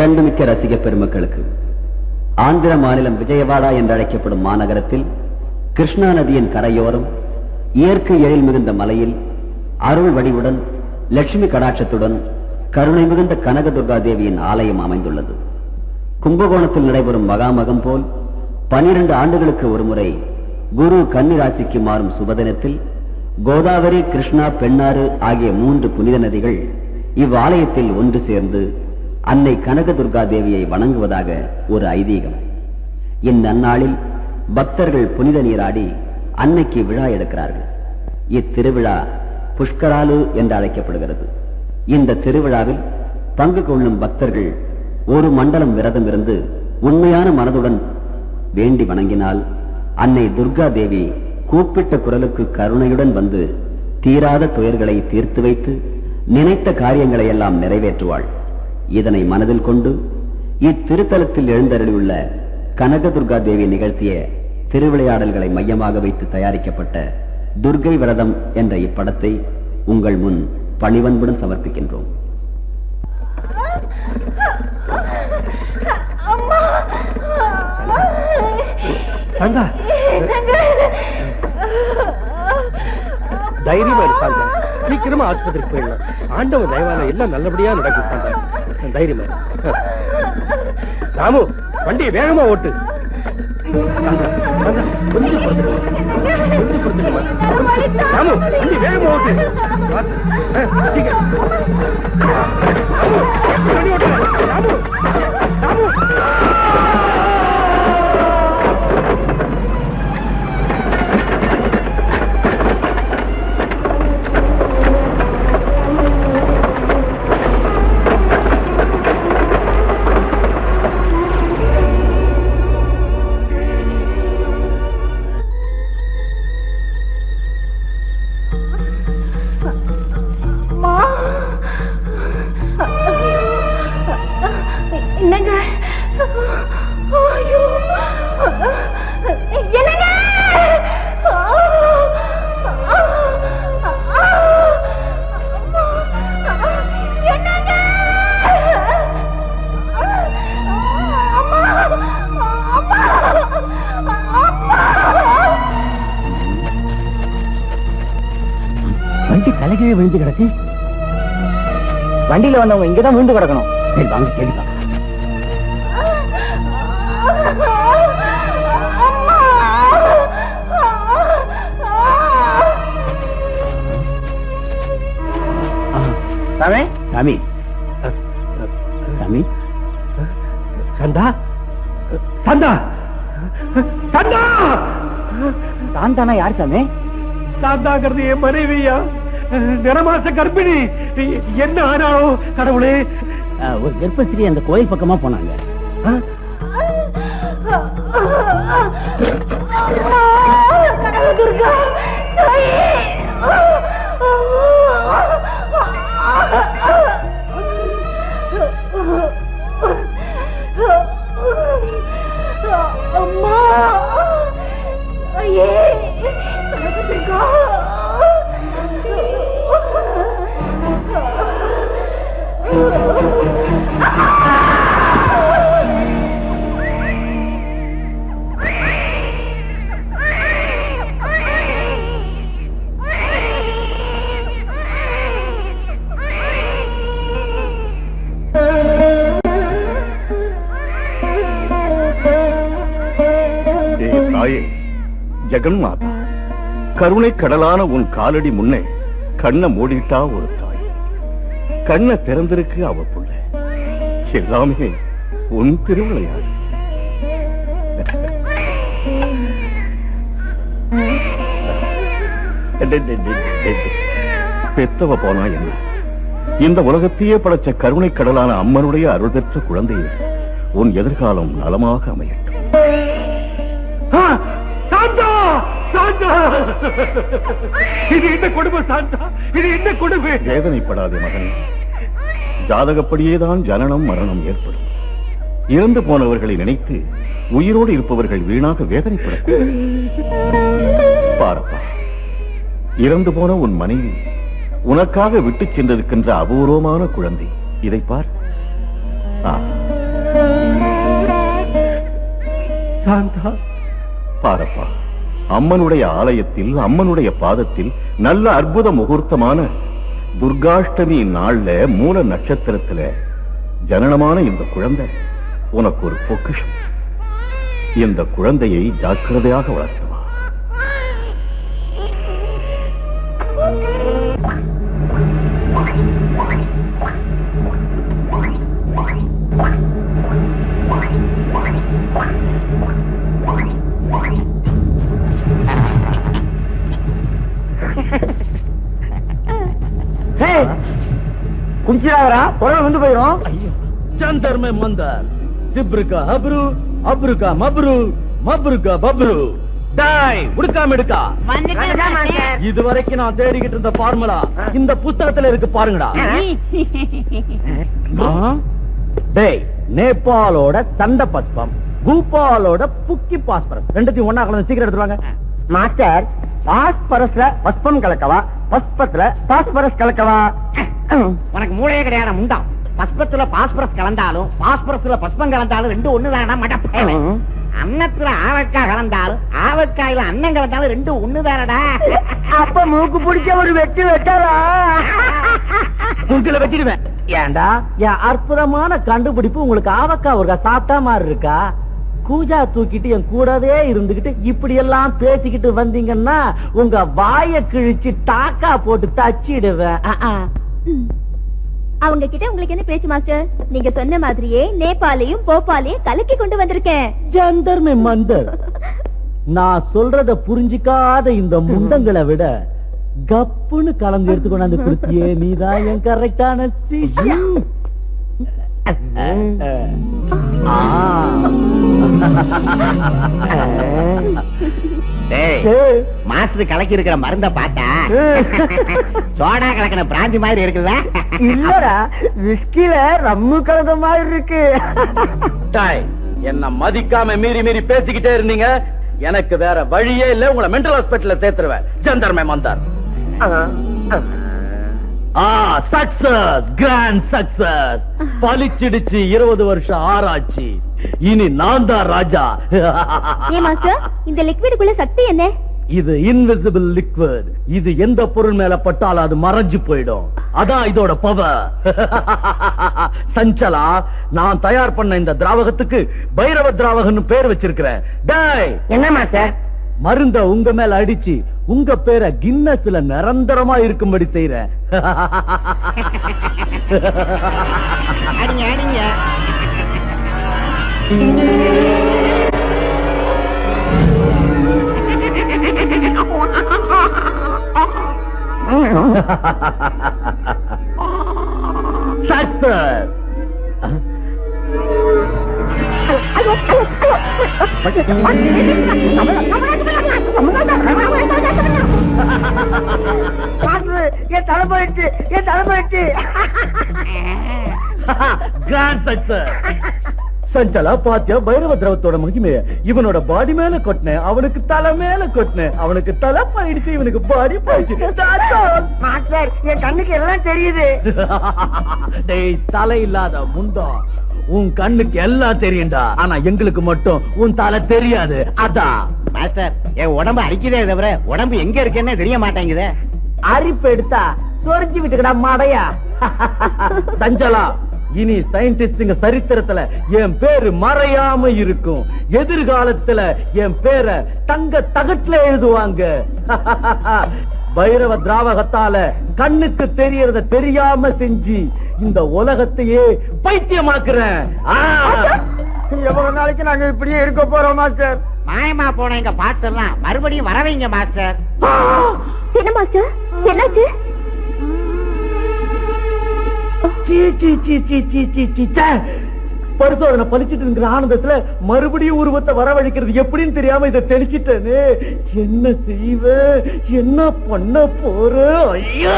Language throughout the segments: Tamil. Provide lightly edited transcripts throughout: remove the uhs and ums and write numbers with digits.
பேரன்புமிக்க ரசிக பெருமக்களுக்கு ஆந்திர மாநிலம் விஜயவாடா என்று அழைக்கப்படும் மாநகரத்தில் கிருஷ்ணா நதியின் கரையோரம் இயற்கை எழில் மிகுந்த மலையில் அருள் வடிவுடன் லட்சுமி கடாட்சத்துடன் கருணை மிகுந்த கனகதுர்கா தேவியின் ஆலயம் அமைந்துள்ளது. கும்பகோணத்தில் நடைபெறும் மகாமகம் போல் 12 ஆண்டுகளுக்கு ஒருமுறை குரு கன்னிராசிக்கு மாறும் சுபதினத்தில் கோதாவரி, கிருஷ்ணா, பெண்ணாறு ஆகிய 3 புனித நதிகள் இவ்வாலயத்தில் ஒன்று சேர்ந்து அன்னை கனகதுர்கா தேவியை வணங்குவதாக ஒரு ஐதீகம். இந்நன்னாளில் பக்தர்கள் புனித நீராடி அன்னைக்கு விழா எடுக்கிறார்கள். இத்திருவிழா புஷ்கராலு என்று அழைக்கப்படுகிறது. இந்த திருவிழாவில் பங்கு கொள்ளும் பக்தர்கள் ஒரு மண்டலம் விரதம் இருந்து உண்மையான மனதுடன் வேண்டி வணங்கினால் அன்னை துர்கா தேவி கூப்பிட்ட குரலுக்கு கருணையுடன் வந்து தீராத துயர்களை தீர்த்து வைத்து நினைத்த காரியங்களை எல்லாம் நிறைவேற்றுவாள். இதனை மனதில் கொண்டு இத்திருத்தலத்தில் எழுந்தருளியுள்ள கனகதுர்கா தேவி நிகழ்த்திய திருவிளையாடல்களை மையமாக வைத்து தயாரிக்கப்பட்ட துர்கை விரதம் என்ற இப்படத்தை உங்கள் முன் பணிவன்புடன் சமர்ப்பிக்கின்றோம். தைரியமா இருப்பாங்க. சீக்கிரமா ஆஸ்பத்திரிக்கு போயிடலாம். ஆண்டவன் தயவான எல்லாம் நல்லபடியா நடக்கும். தைரியமா ராமு, வண்டியை வேகமா ஓட்டு. கொஞ்சம் ராமு, வண்டி வேகமா ஓட்டு. வண்டி ஓட்டு ராமு. ராமு தலைகீழே விழுந்து கிடக்கு. வண்டியில வந்தவங்க இங்கதான் விழுந்து கிடக்கணும். சரி வாங்க கேள்வி. சாமி சாமி சாமி சந்தா சந்தா சந்தா சாந்தானா யார் சாமி? சாந்தாங்கிறது என் மனைவியா, நிறமாச கர்ப்பிணி. என்ன ஆனாலோ கடவுளே. ஒரு கர்ப்பஸ்திரி அந்த கோயில் பக்கமா போனாங்க. ஜெகன்மாதா, கருணை கடலான உன் காலடி முன்னே கண்ணை மூடிட்டா ஒரு தாய், கண்ணை திறந்திருக்கு அவ புள்ள. எல்லாமே உன் திருவிளையாடு. பெத்தவ போனா என்ன, இந்த உலகத்தையே படைச்ச கருணை கடலான அம்மனுடைய அருள் பெற்ற குழந்தையே உன் எதிர்காலம் நலமாக அமையட்டும். இது என்ன கொடுமை சாந்தா, இது என்ன கொடுமை? வேதனைப்படாதே மகனே, ஜாதகப்படியேதான் ஜனனம் மரணம் ஏற்படும். இறந்து போனவர்களை நினைத்து உயிரோடு இருப்பவர்கள் வீணாக வேதனைப்படக்கூடாது. பாரப்பா, இறந்து போன உன் மனைவி உனக்காக விட்டுச் சென்றிருக்கின்ற அபூர்வமான குழந்தை. இதை பார். சாந்தா. பாரப்பா, அம்மனுடைய ஆலயத்தில் அம்மனுடைய பாதத்தில் நல்ல அற்புத முகூர்த்தமான துர்காஷ்டமி நாள்ல மூல நட்சத்திரத்துல ஜனனமான இந்த குழந்தை உனக்கு ஒரு பொக்கிஷம். இந்த குழந்தையை ஜாக்கிரதையாக வளர்த்துவா. குடிச்சிடாதரா, குரல் வந்து போயிடும். ஜந்தர் மே மந்தர், ஜிப்ருகா ஹப்ரு, அப்ருகா மப்ரு, மப்ருகா பப்ரு. டாய் உடுக்காம எடுக்கா. இதுவரைக்கும் நான் தேடிக்கிட்டு இருந்த ஃபார்முலா இந்த புத்தகத்துல இருக்கு, பாருங்கடா. டேய், நேபாளோட தண்ட பஸ்பம், பூபாலோட புக்கி பாஸ்பரஸ் ரெண்டுத்தையும் ஒண்ணா கலந்து சீக்கிரம் எடுத்துவாங்க. Master, பாஸ்பரஸ்ல பஸ்பம் கலக்கவா, பஸ்பத்துல phosphorus கலக்கவா? உனக்கு மூளையே கிடையாது முண்டா. பஸ்பத்துல பாஸ்பரஸ் கலந்தாலும் பாஸ்பரஸ்ல பஸ்பம் கலந்தாலும் ரெண்டு ஒண்ணுதானா மடப்பேல. அன்னத்துல ஆவக்காய் கலந்தாலும் ஆவக்காயில அன்னம் கலந்தாலும் ரெண்டு ஒண்ணுதானடா. அப்ப மூக்கு பிடிச்ச ஒரு வெட்டி வெட்டாரா? உங்களை வச்சிடுவேன். ஏண்டா என் அற்புதமான கண்டுபிடிப்பு உங்களுக்கு ஆவக்காய் ஒரு சாப்பிட்டா மாதிரி இருக்கா? கூஜா தூக்கிட்டு என் கூடவே இருந்துகிட்டு இப்படி எல்லாம் பேசிக்கிட்டு வந்தீங்கன்னா உங்க வாய கிழிச்சு டாக்கா போட்டு தச்சிடுவேன். அவங்க கிட்ட உங்களுக்கு என்ன பேச்சு மாஸ்டர்? நீங்க சொன்ன மாதிரியே நேபாளையும் போபாலையும் கலக்கி கொண்டு வந்திருக்கேன். ஜந்தர் மே மந்தர். நான் சொல்றத புரிஞ்சிக்காத இந்த முண்டங்களை விட கப்புன்னு கலந்து எடுத்து கொண்டாந்து கொடுத்தியே, நீதான் என் கரெக்டான சிஷ்யன். மாஸ்டர் கலக்கி இருக்கிற மருந்த பார்த்தா சோடா கலக்கின பிராந்தி மாதிரி இருக்குல்ல? இல்லடா, விஸ்கில ரம்மு கலந்த மாதிரி இருக்கு. டாய், என்ன மதிக்காம மீறி மீறி பேசிக்கிட்டே இருந்தீங்க. எனக்கு வேற வழியே இல்ல, உங்களை மென்டல் ஹாஸ்பிட்டல்ல சேர்த்துருவேன். ஜந்தர் மே மந்தர். Success, grand success. பலிச்சிடுச்சு 20 வருஷம் ஆராய்ச்சி. இனி நான் தான் ராஜா. ஏன் மாஸ்டர், இந்த லிக்விடுக்குள்ள சக்தி என்ன? இது இன்விசிபிள் லிக்விட். இது எந்த பொருள் மேல பட்டாலும் அது மறைஞ்சு போயிடும். அதான் இதோட பவர். சஞ்சலா, நான் தயார் பண்ண இந்த திராவகத்துக்கு பைரவ திராவகன்னு பேர் வச்சிருக்கிறேன். டேய், என்ன மாஸ்டர்? மருந்த உங்க மேல அடிச்சு உங்க பேரை கின்னஸ்ல நிரந்தரமா இருக்கும்படி செய்யறேன். அடிங்க அடிங்க. சக்சஸ். என் தலை போயிடுச்சு, என் தலை போயிடுச்சு. Grand success. சஞ்சலா, பாத்தியா பைரவ திரவத்தோட மகிமைய? இவனோட பாடி மேல கொட்டினேன், அவனுக்கு தலை மேல கொட்டினேன். அவனுக்கு தலை போயிடுச்சு, இவனுக்கு பாடி போயிடுச்சு. மாஸ்டர், என் கண்ணுக்கு எல்லாம் தெரியுது. டேய், தலை இல்லாத முண்டா, உன் கண்ணுக்கு எல்லாம் தெரியும்டா. ஆனா எங்களுக்கு மட்டும் உன் தலை தெரியாது. அதான் மாஸ்டர், என் உடம்பு அரிக்குதே தவிர உடம்பு எங்க இருக்குன்னு தெரிய மாட்டேங்குதே. அரிப்பு எடுத்தா சொரிஞ்சு விட்டுக்கடா மாடையா. சஞ்சலா, இனி சயின்டிஸ்டுங்க சரித்திரத்துல என் பேரு மறையாம இருக்கும். எதிர்காலத்துல என் பேரை தங்க தகட்டுல எழுதுவாங்க. பைரவ திராவகத்தால கண்ணுக்கு தெரியறத தெரியாம செஞ்சு இந்த உலகத்தையே பைத்தியமாக்குறேன். எவ்வளவு நாளைக்கு நாங்க இப்படியே இருக்க போறோம் மாஸ்டர்? மாயமா போன எங்க பாட்டெல்லாம் மறுபடியும் வரவைங்க மாஸ்டர். என்ன மாஸ்டர், என்னாச்சு? பரிசோதனை பலிச்சிட்டு இருக்கிற ஆனந்தத்துல மறுபடியும் உருவத்தை வரவழைக்கிறது எப்படின்னு தெரியாம இதை தெளிச்சிட்டேன்னு. என்ன செய்வ, என்ன பண்ண போற? ஐயோ,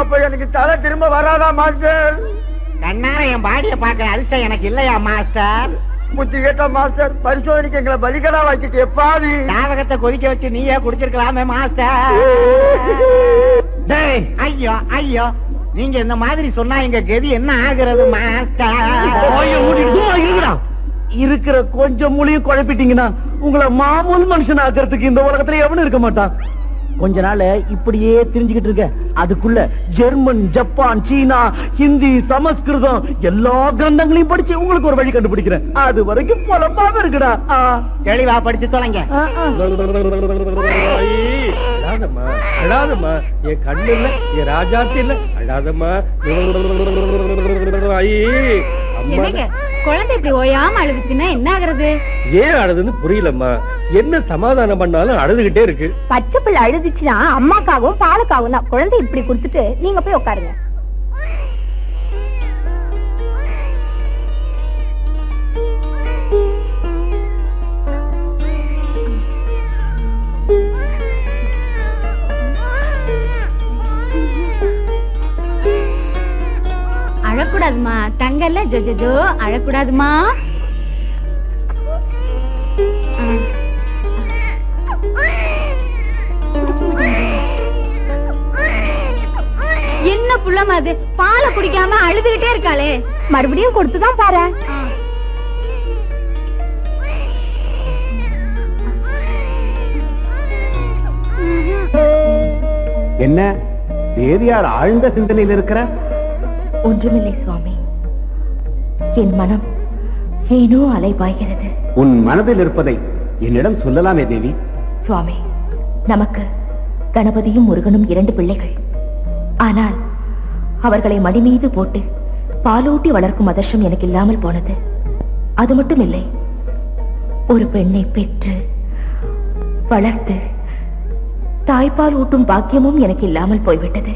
அப்ப எனக்கு தலை திரும்ப வராதா மாஸ்டர்? கண்ணார என் பாடிய பாக்குற அதிர்ஷ்டம் எனக்கு இல்லையா மாஸ்டர்? புத்தி கேட்டா மாஸ்டர், பரிசோதனைக்கு எங்களை பலிகடா வச்சுட்டு எப்பாதி ஞாபகத்தை கொதிக்க வச்சு நீயே குடிச்சிருக்கலாமே மாஸ்டர். டேய், ஐயோ ஐயோ, நீங்க இந்த மாதிரி சொன்னா எங்க கதி என்ன ஆகுறது மாஸ்டர்? இருக்கிற கொஞ்சம் மூலியும் குழப்பிட்டீங்கன்னா உங்களை மாமூல் மனுஷன் ஆக்கிறதுக்கு இந்த உலகத்துல எவனும் இருக்க மாட்டான். கொஞ்ச நாள் இப்படியே தெரிஞ்சுக்கிட்டு இருக்க, அதுக்குள்ள ஜெர்மன், ஜப்பான், சீனா, ஹிந்தி, சமஸ்கிருதம் எல்லா கிரந்தங்களையும் படிச்சு உங்களுக்கு ஒரு வழி கண்டுபிடிக்கிறேன். அது வரைக்கும் பொலப்பாக இருக்குடா. தெளிவா படிச்சு தொலைங்க. அழாதம்மா அழாதம்மா, என் கண்ணு இல்ல, என் ராஜாத்தி இல்ல, அழாதம்மா. குழந்தை இப்படி ஓயாம அழுதுச்சுன்னா என்ன ஆகுறது? ஏன் அழுதுன்னு புரியலம்மா. என்ன சமாதானம் பண்ணாலும் அழுதுகிட்டே இருக்கு. பச்சை பிள்ளை அழுதுச்சுன்னா அம்மாக்காகவும் பாலுக்காகவும் தான். குழந்தை இப்படி கொடுத்துட்டு நீங்க போய் உட்காருங்க. அழக்கூடாதுமா, தங்கல்ல ஜோ அழக்கூடாதுமா. என்ன புள்ளமா அது, பாலை குடிக்காம அழுதுகிட்டே இருக்காளே, மறுபடியும் கொடுத்துதான் பாரு. என்ன தேவியார் ஆழ்ந்த சிந்தனையில் இருக்கிற? ஒன்றுமில்லை சுவாமி, என் மனம் ஏனோ அலைபாய்கிறது. உன் மனதில் இருப்பதை என்னிடம் சொல்லலாமே தேவி. சுவாமி, நமக்கு கணபதியும் முருகனும் 2 பிள்ளைகள். ஆனால் அவர்களை மடி மீது போட்டு பாலூட்டி வளர்க்கும் அதிர்ஷ்டம் எனக்கு இல்லாமல் போனது. அது மட்டும் இல்லை, ஒரு பெண்ணை பெற்று வளர்த்து தாய்ப்பால் ஊட்டும் பாக்கியமும் எனக்கு இல்லாமல் போய்விட்டது.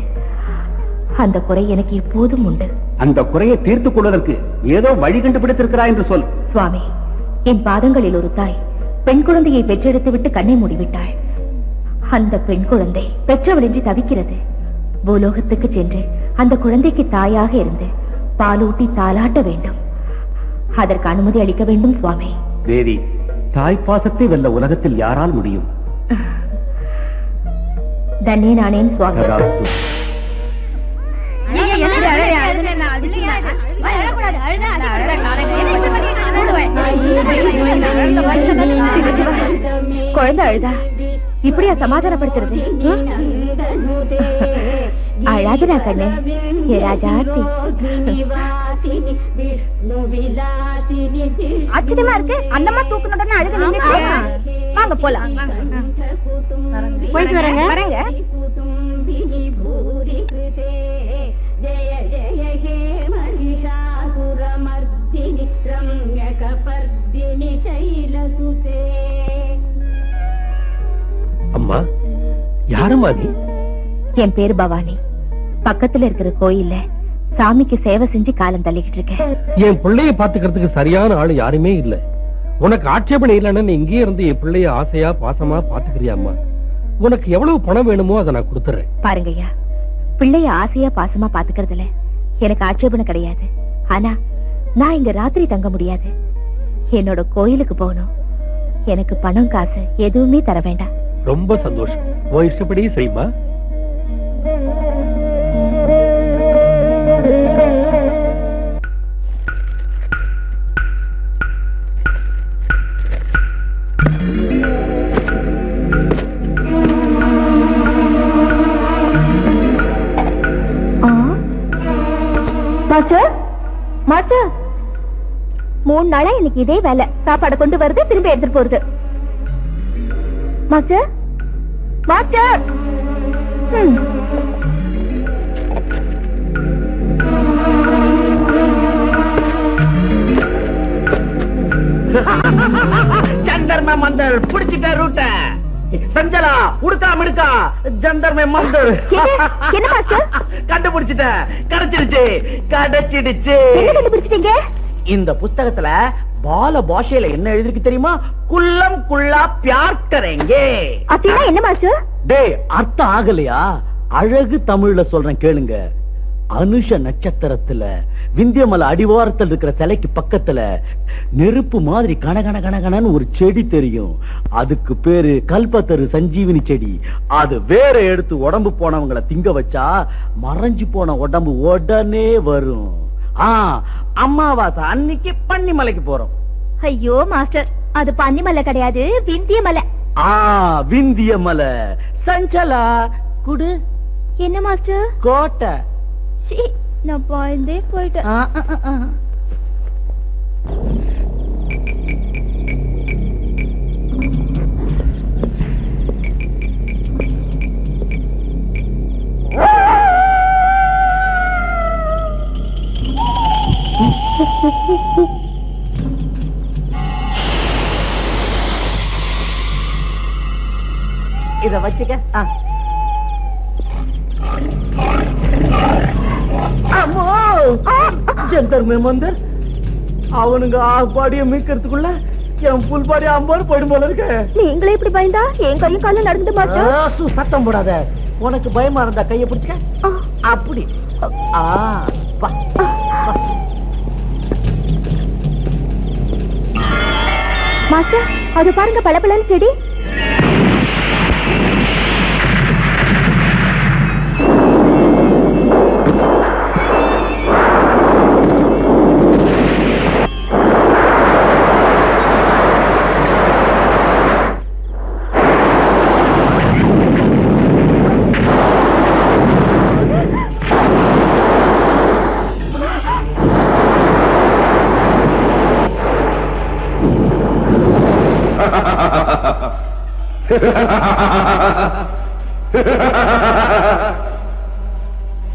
அந்த குறை எனக்கு எப்போதும் உண்டு. அந்த குறையை தீர்த்துக் கொள்வதற்கு ஏதோ வழி கண்டுபிடித்திருக்கிறாய் என்று சொல். சுவாமி, என் பாதங்களில் ஒரு தாய் பெண் குழந்தையை பெற்றெடுத்து விட்டு கண்ணை மூடிவிட்டாள். அந்த பெண் குழந்தை பெற்றவளின்றி தவிக்கிறது. பூலோகத்துக்கு சென்று அந்த குழந்தைக்கு தாயாக இருந்து பாலூட்டி தாலாட்ட வேண்டும். அதற்கு அனுமதி அளிக்க வேண்டும் சுவாமி. தேவி, தாய்ப்பாசத்தை வெல்ல உலகத்தில் யாரால் முடியும்? தன்னே நானேன் சுவாமி. குழந்தை அழுதா இப்படியா சமாதானப்படுத்துறது? அழாதுடா கண்ணு, ராஜாத்தி. ஆச்சரியமா இருக்கு, அந்தமா தூக்குனதுன்னு அழுது நின்னுட்டு. வாங்க போலாம், போயிட்டு வரேங்க. வரேங்க. அம்மா, யாரம்மா நீ? என் பேரு பவானி. பக்கத்துல இருக்கிற கோயில்ல சாமிக்கு சேவை செஞ்சு காலம் தள்ளிக்கிட்டு இருக்கேன். என் பிள்ளைய பாத்துக்கிறதுக்கு சரியான ஆளு யாருமே இல்ல. உனக்கு ஆட்சேபனை இல்லைன்னு இங்கே இருந்து என் பிள்ளைய ஆசையா பாசமா பாத்துக்கிறியாம்மா? உனக்கு எவ்வளவு பணம் வேணுமோ அதை நான் கொடுத்துறேன். பாருங்க ஐயா, பிள்ளைய ஆசையா பாசமா பாத்துக்கிறதுல எனக்கு ஆட்சேபனை கிடையாது. ஆனா நான் இங்க ராத்திரி தங்க முடியாது. என்னோட கோயிலுக்கு போகணும். எனக்கு பணம் காசு எதுவுமே தர வேண்டாம். ரொம்ப சந்தோஷம், உன் இஷ்டப்படி செய்யுமா. மாஸ்டர், மாஸ்டர், 3 நாளா எனக்கு இதே வேலை. சாப்பாடு கொண்டு வருது, திரும்பி எடுத்துட்டு போறது. Master, master. ஜந்தர்ம மந்தர் புடிச்சிட்ட ரூட்ட. சஞ்சலா உடுக்காம இருக்கா ஜந்தர்ம மந்தர். என்ன மாஸ்டர்? கண்டுபிடிச்சிட்ட. கிடைச்சிடுச்சு, கிடைச்சிடுச்சு. என்ன கண்டுபிடிச்சிட்டீங்க? இந்த புத்தகத்துல பால பாஷையில என்ன எழுதிருக்கு தெரியுமா? குல்லம் குல்லா பியார் கரேங்கே. அப்படின்னா என்ன மாஸ்டர்? டேய், அர்த்தம் ஆகலையா? அழகு தமிழ்ல சொல்றேன் கேளுங்க. அனுஷ நட்சத்திரத்துல விந்தியமலை அடிவாரத்தில் இருக்கிற சிலைக்கு பக்கத்துல நெருப்பு மாதிரி கணகண கணகணன்னு ஒரு செடி தெரியும். அதுக்கு பேரு கல்பத்தரு சஞ்சீவினி செடி. அது வேற எடுத்து உடம்பு போனவங்களை திங்க வச்சா மறைஞ்சு போன உடம்பு உடனே வரும். அம்மாவாசை அன்னைக்கு பன்னிமலைக்கு போறோம். ஐயோ மாஸ்டர், அது பன்னிமலை கிடையாது, விந்திய மலை. விந்திய மலை. சஞ்சலா குடு. என்ன மாஸ்டர்? கோட்டை. சீ, நான் பாய்ந்தே போயிட்டேன். இத வச்சுக்க. ஜந்தர் மேமந்தர் அவனுங்க ஆப்பாடிய மீக்கிறதுக்குள்ள என் புல் பாடி அம்பாடு போயிடும் போல இருக்கு. நீங்களே இப்படி பயந்தா என் கையும் காலும் நடந்து மாட்டோம். சத்தம் போடாத. உனக்கு பயமா இருந்தா கைய பிடிச்ச அப்படி. மாஸ்டர், அது பாருங்க, பளபளன்னு செடி.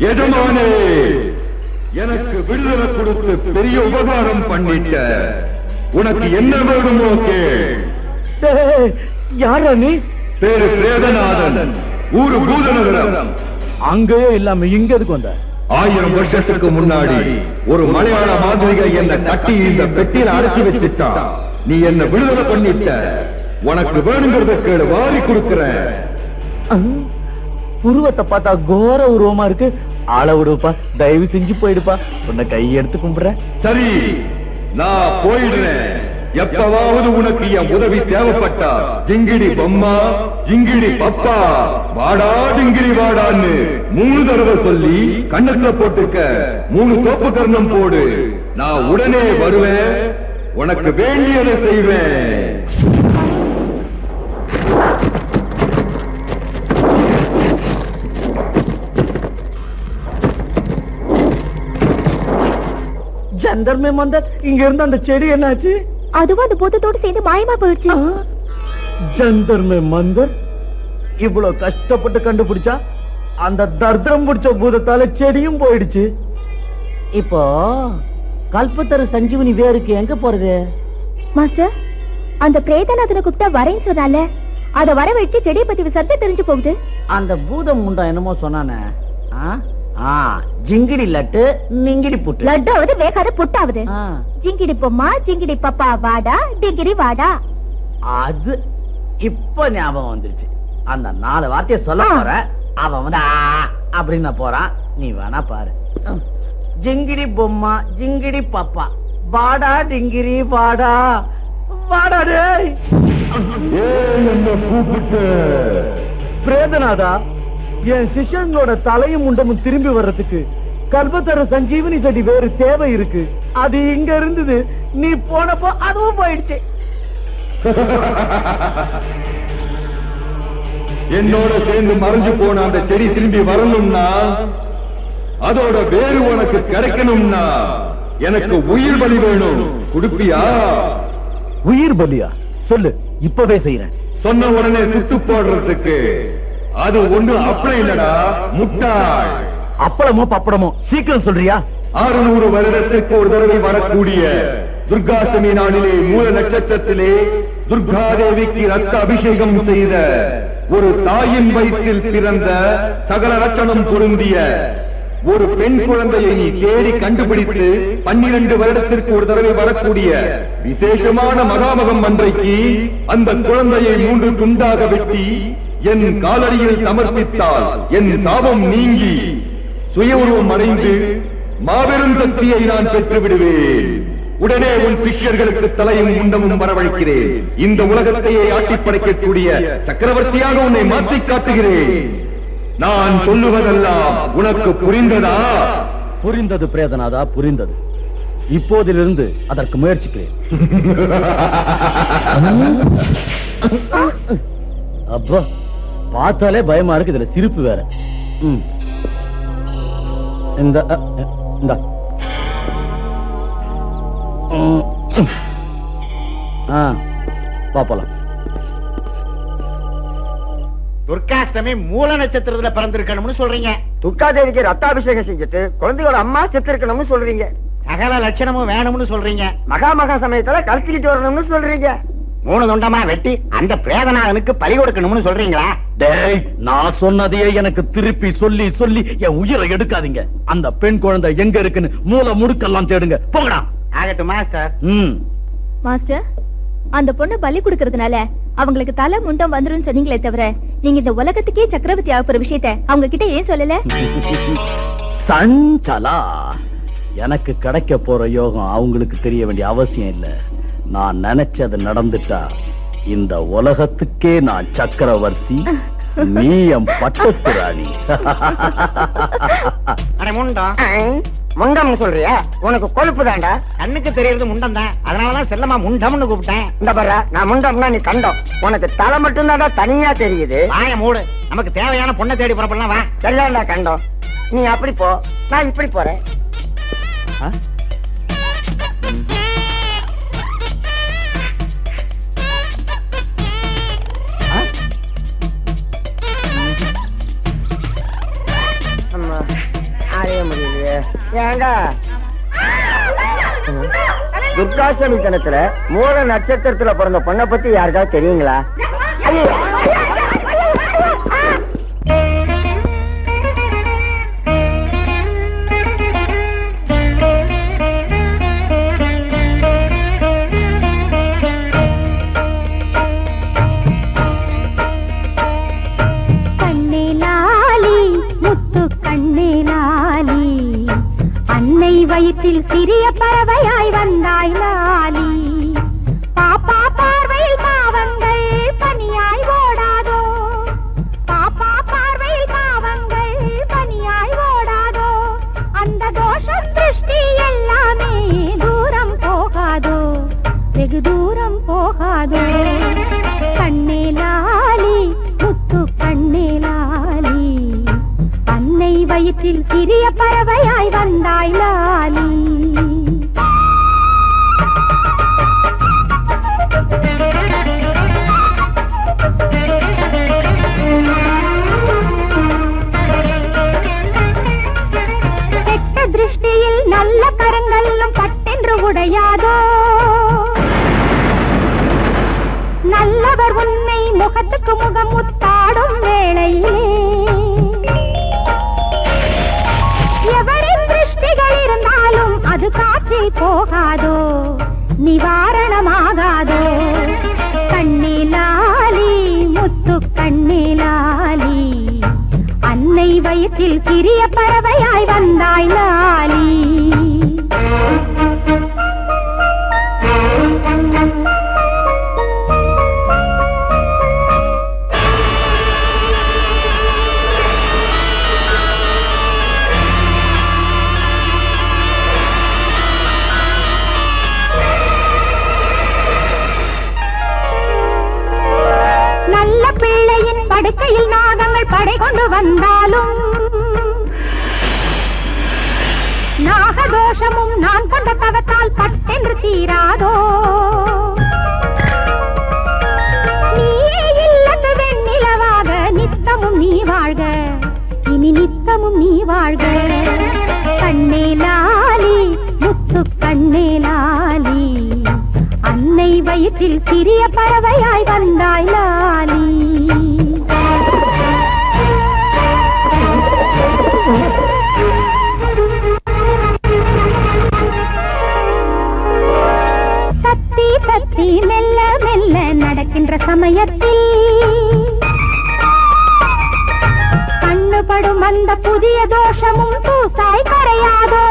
எஜமானே, எனக்கு விடுதலை கொடுத்து பெரிய உபகாரம் பண்ணிட்ட. உனக்கு என்ன வேணுமோ கேள். யாரா நீ? பேரு பிரேதநாதன், ஊரு பூதநகரம். அங்கேயே இல்லாம இங்க எதுக்கு வந்த? 1000 வருஷத்துக்கு முன்னாடி ஒரு மலையாள மாந்திரிகை என்ன கட்டி இந்த பெட்டியில அடைச்சி வச்சுட்டா. நீ என்ன விடுதலை பண்ணிட்ட. உனக்கு வேணுங்கிறத கேளு, வாரி கொடுக்கிறேன். உருவத்தை பார்த்தா கோர உருவமா இருக்கு. ஆள விடுப்பா, தயவு செஞ்சு போயிடுப்பா. உன்னை கையெடுத்து கும்பிடுறேன். சரி, நான் போயிடுறேன். எப்பவாவது உனக்கு என் உதவி தேவைப்பட்டா ஜிங்கிடி பொம்மா, ஜிங்கிடி பப்பா, வாடா ஜிங்கிடி வாடான்னு 3 தடவை சொல்லி கண்ணத்துல போட்டுக்க. 3 தோப்பு கர்ணம் போடு. நான் உடனே வருவேன். உனக்கு வேண்டியதை செய்வேன். ஜந்தர் மேமந்தர், இங்க இருந்து அந்த செடி என்னாச்சு? அதுவும் அந்த பூத்தத்தோடு சேர்ந்து மாயமா போயிடுச்சு. ஜந்தர் மேமந்தர் இவ்வளவு கஷ்டப்பட்டு கண்டுபிடிச்சா அந்த தர்தரம் பிடிச்ச பூதத்தால செடியும் போயிடுச்சு. இப்போ கல்பத்தரு சஞ்சீவனி வேருக்கு எங்க போறது? மாஸ்டர், அந்த பிரேதநாதனை கூப்பிட்டா வரேன்னு சொன்னால, அத வர வச்சு செடியை பத்தி விசாரித்து தெரிஞ்சு போகுது. அந்த பூதம் முண்டா என்னமோ சொன்னானே, ஜிங்கிடி லட்டு நிங்கிடி புட்டு. லட்டாவது வேகாத புட்டாவது. ஜிங்கிடி பொம்மா, ஜிங்கிடி பப்பா, வாடா டிங்கிடி வாடா. அது இப்ப ஞாபகம் வந்துருச்சு. அந்த 4 வார்த்தையை சொல்ல போற. அவன் வந்து அப்படின்னு போறான். நீ வேணா பாரு. ஜிங்கிடி பொம்மா, ஜிங்கிடி பப்பா, வாடா டிங்கிரி வாடா. வாடா டேய். என்ன கூப்பிட்டு? பிரேதநாதா, என் சிஷ்யங்களோட தலையும் முண்டமும் திரும்பி வர்றதுக்கு கல்பத்தர சஞ்சீவனி செடி வேறு தேவை இருக்கு. அது இங்க இருந்தது. நீ போனப்போ அதுவும் போயிடுச்சு. என்னோட சேர்ந்து மறைஞ்சு போன அந்த செடி திரும்பி வரணும்னா, அதோட வேறு உனக்கு கிடைக்கணும்னா எனக்கு உயிர் பலி வேணும். கொடுப்பியா? உயிர் பலியா? சொல்லு, இப்பவே செய்யறேன். சொன்ன உடனே சுட்டு போடுறதுக்கு அது ஒண்ணு அப்பளம் இல்லடா, முட்டாள். அப்பளமோ பப்படமோ, சீக்கிரம் சொல்றியா? 600 வருடத்திற்கு ஒரு தடவை வரக்கூடிய துர்காஷ்டமி நாளிலே மூல நட்சத்திரத்திலே துர்காதேவிக்கு ரத்த அபிஷேகம் செய்த ஒரு தாயின் வயிற்றில் பிறந்த சகல லட்சணம் பொருந்திய ஒரு பெண் குழந்தையை நீ தேடி கண்டுபிடித்து 12 வருடத்திற்கு ஒரு தடவை வரக்கூடிய விசேஷமான மகாமகம் அன்றைக்கு அந்த குழந்தையை 3 துண்டாக வெட்டி என் காலடியில் சமர்ப்பித்தால் என் சாபம் நீங்கி சுய உருவம் அடைந்து மாபெரும் சக்தியை நான் பெற்று விடுவேன். உடனே உன் சிஷ்யர்களுக்கு தலையும் முண்டமும் வரவழைக்கிறேன். இந்த உலகத்தையே ஆட்டி படைக்கக்கூடிய சக்கரவர்த்தியாக உன்னை மாற்றி காட்டுகிறேன். நான் சொல்லுவதெல்லாம் உனக்கு புரிந்ததா? புரிந்தது பிரேதநாதா, புரிந்தது. இப்போதிலிருந்து அதற்கு முயற்சிக்கிறேன். அப்பா பார்த்தாலே பயமா இருக்கு, இதுல சிரிப்பு வேற. இந்த பாப்பலாம். துர்காஷ்டமி மூல நட்சத்திரத்துல பிறந்திருக்கணும்னு சொல்றீங்க. துர்காதேவிக்கு ரத்தாபிஷேகம் செஞ்சுட்டு குழந்தையோட அம்மா செத்து இருக்கணும்னு சொல்றீங்க. சகல லட்சணமும் வேணும்னு சொல்றீங்க. மகா சமயத்துல கழிச்சுக்கிட்டு வரணும்னு சொல்றீங்க. 3 தொண்டமா வெட்டி அந்த பிரேதநாதனுக்கு பலி கொடுக்கணும்னு சொல்றீங்களா? டேய், நான் சொன்னதையே எனக்கு திருப்பி சொல்லி சொல்லி என் உயிரை எடுக்காதீங்க. அந்த பெண் குழந்தை எங்க இருக்குன்னு மூல முடுக்கெல்லாம் தேடுங்க. போங்கடா. ஆகட்டும் மாஸ்டர். மாஸ்டர், அந்த பொண்ணு பலி கொடுக்கறதுனால அவங்களுக்கு தலை முண்டம் வந்துரும் சொன்னீங்களே தவிர நீங்க இந்த உலகத்துக்கே சக்கரவர்த்தி ஆகிற விஷயத்த அவங்க கிட்ட ஏன் சொல்லல? சஞ்சலா, எனக்கு கிடைக்க போற யோகம் அவங்களுக்கு தெரிய வேண்டிய அவசியம் இல்ல. நான் நினைச்சது நடந்துட்டா இந்த உலகத்துக்கே நான் சக்கரவர்த்தி, நீ என் பட்டத்து ராணி. முண்டம் சொல்றியா? உனக்கு கொழுப்பு தாண்டா. கண்ணுக்கு தெரியறது முண்டம் தான், அதனாலதான் செல்லமா முண்டம்னு கூப்பிட்டேன். இந்த பாரு, நான் முண்டம்னா நீ கண்டம். உனக்கு தலை மட்டும் தாண்டா தனியா தெரியுது. வாய மூடு. நமக்கு தேவையான பொண்ணை தேடி புறப்படலாம். வா. சரியாண்டா கண்டம். நீ அப்படி போ, நான் இப்படி போறேன். முடியலையே. ஏங்க துர்காஷ்டமி தினத்துல மூல நட்சத்திரத்துல பிறந்த பொண்ணை பத்தி யாருக்காவது தெரியுங்களா? வயிற்றில் சிறிய பறவையாய் வந்தாய் லாலி. பாப்பா பார்வையில் பாவங்கள் பனியாய் ஓடாதோ. பாப்பா பார்வையில் பாவங்கள் பனியாய் ஓடாதோ. அந்த தோஷம் திருஷ்டி எல்லாமே தூரம் போகாதோ, வெகு தூரம் போகாதோ. கண்ணே லாலி, முத்து கண்ணே லாலி, அன்னை வயிற்றில் சிறிய பறவையாய் வந்தாய் லாலி. கெட்ட திருஷ்டியில் நல்ல கரங்களும் பட்டென்று உடையாதோ. நல்லவர் உன்னை முகத்துக்கு முகம் முத்தாடும் வேளையிலே எவரின் திருஷ்டிகள் இருந்தாலும் அது காற்றில் போகாதோ, நிவாரணமாகாதோ. கண்ணே லாலி, முத்து கண்ணே லாலி, அன்னை வயிற்றில் சிறிய பறவையாய் வந்தாய் லாலி. படுக்கையில் நாகங்கள் படை கொண்டு வந்தாலும் நாகதோஷமும் நான் கொண்ட தவத்தால் பட்டென்று தீராதோ. நீயே இல்லத்து வெண்ணிலவாக நித்தமும் நீ வாழ்க, இனி நித்தமும் நீ வாழ்க. கண்ணே லாலி, முத்து கண்ணே லாலி, அன்னை வயிற்றில் சிறிய பறவையாய் வந்தாய் லாலி. தத்தி தத்தி மெல்ல மெல்ல நடக்கின்ற சமயத்தில் கண்ணுபடும் அந்த புதிய தோஷமும் தூசாய் கரையாதோ.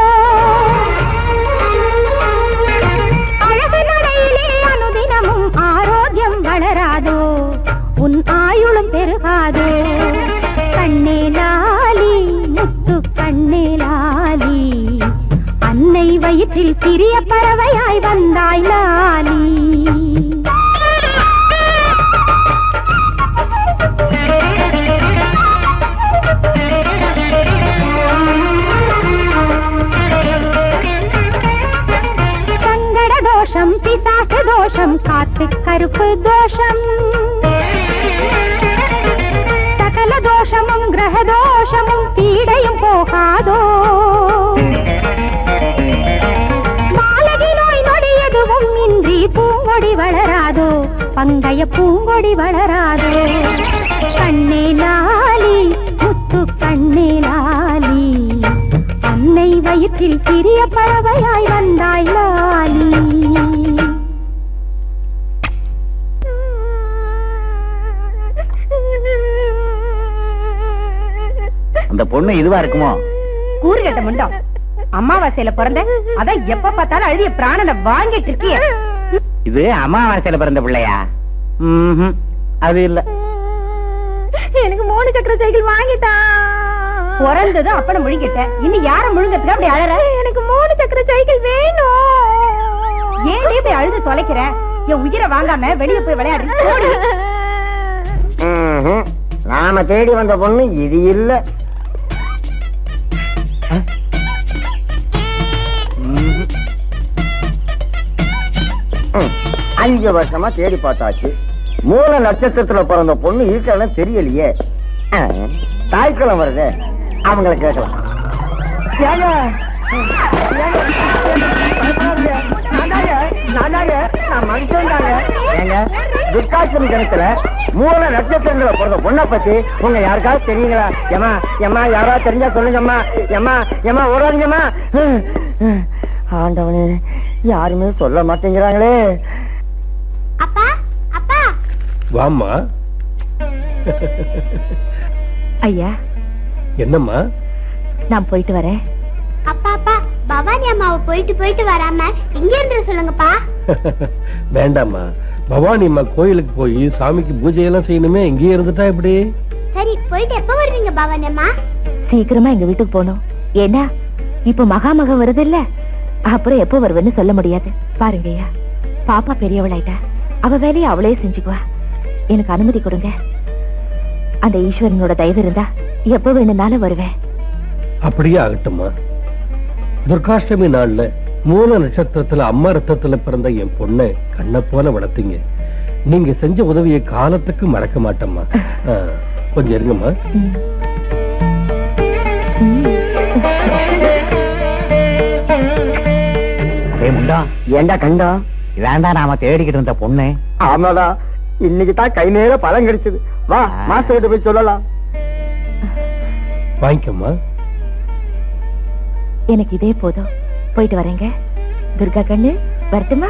அழகு நடையிலே அனுதினமும் ஆரோக்கியம் வளராதோ, உன் ஆயுளும் பெருகாதோ. கண்ணே லாலி, முத்து கண்ணே லாலி, அன்னை வயிற்றில் வயிற்றில் சிறிய பறவையாய் வந்தாய் லாலி. சங்கட தோஷம், பிசாசு தோஷம், காத்து கருப்பு தோஷம், சகல தோஷமும் கிரக தோஷமும் பீடையும் போகாதோ. மாலகி நோய் நொடி எதுவும் இன்றி பூங்கொடி வளராதோ, பங்கைய பூங்கொடி வளராதோ. கண்ணே லாலி, முத்து கண்ணே லாலி, அன்னை வயிற்றில் சிறிய பறவையாய் வந்தாய் லாலி. அந்த பொண்ணு இதுவா இருக்குமோ? கூறுகட்ட முண்டம், அமாவாசையில பிறந்த அதான் எப்ப பார்த்தாலும் அழுதிய பிராணனை வாங்கிட்டு இருக்கிய. இது அமாவாசையில பிறந்த பிள்ளையா? அது இல்ல. எனக்கு 3 சக்கர சைக்கிள் வாங்கிட்டா. பிறந்தது அப்பன முழுங்கிட்ட, இன்னும் யார முழுங்கத்துக்கு அப்படி அழற? எனக்கு 3 சக்கர சைக்கிள் வேணும். ஏன் போய் அழுது தொலைக்கிற? என் உயிரை வாங்காம வெளியே போய் விளையாடு. நாம தேடி வந்த பொண்ணு இது இல்ல. 5 வருஷமா தேடி பார்த்தாச்சு. மூல நட்சத்திரத்துல பிறந்த பொண்ணு இருக்கலாம் தெரியலையே. தாய்க்குளம் வருது, அவங்களை கேட்கலாம். துர்காட்சமி கணக்குல மூல நட்சத்திரங்களை பிறந்த பொண்ணை பத்தி உங்க யாருக்காவது தெரியுங்களா? ஏமா ஏமா யாராவது தெரிஞ்சா சொல்லுங்கம்மா. ஏமா ஏமா ஓடாதீங்கம்மா. ஆண்டவனே, யாருமே சொல்ல மாட்டேங்கிறாங்களே. அப்பா அப்பா. வாம்மா. ஐயா. என்னம்மா? நான் போயிட்டு வரேன். அப்பா அப்பா, பவானி அம்மாவை போயிட்டு வராம இங்க இருந்து சொல்லுங்கப்பா. வேண்டாம்மா, பவானி அம்மா கோயிலுக்கு போய் சாமிக்கு பூஜை எல்லாம் செய்யணுமே, இங்கேயே இருந்துட்டா எப்படி? சரி, போயிட்டு எப்ப வருவீங்க பவானி அம்மா? சீக்கிரமா எங்க வீட்டுக்கு போகணும். ஏன்னா இப்ப மகாமகம் வருது இல்ல, அப்புறம் எப்ப வருவேன்னு சொல்ல முடியாது. பாருங்கய்யா, பாப்பா பெரியவளாயிட்டா, அவ வேலையை அவளே செஞ்சுக்குவா. எனக்கு அனுமதி கொடுங்க. அந்த ஈஸ்வரனோட தயவு இருந்தா எப்ப வேணும்னாலும் வருவேன். அப்படியே ஆகட்டும்மா. துர்காஷ்டமி நாள்ல மூல நட்சத்திரத்துல அம்மா ரத்தத்துல பிறந்த என் பொண்ணை கண்ணை போல வளர்த்தீங்க. நீங்க செஞ்ச உதவியை காலத்துக்கு மறக்க மாட்டோம்மா. கொஞ்சம் இருங்கம்மா. ஏண்டா கண்டோம், இதாண்டா நாம தேடிக்கிட்டு இருந்த பொண்ணு. ஆமாடா, இன்னைக்கு தான் கை நேர பலன் கிடைச்சது. வா, மாஸ்டர் போய் சொல்லலாம். வாங்கிக்கம்மா. எனக்கு இதே போதும். போயிட்டு வரேங்க. துர்கா கண்ணு, வரட்டுமா?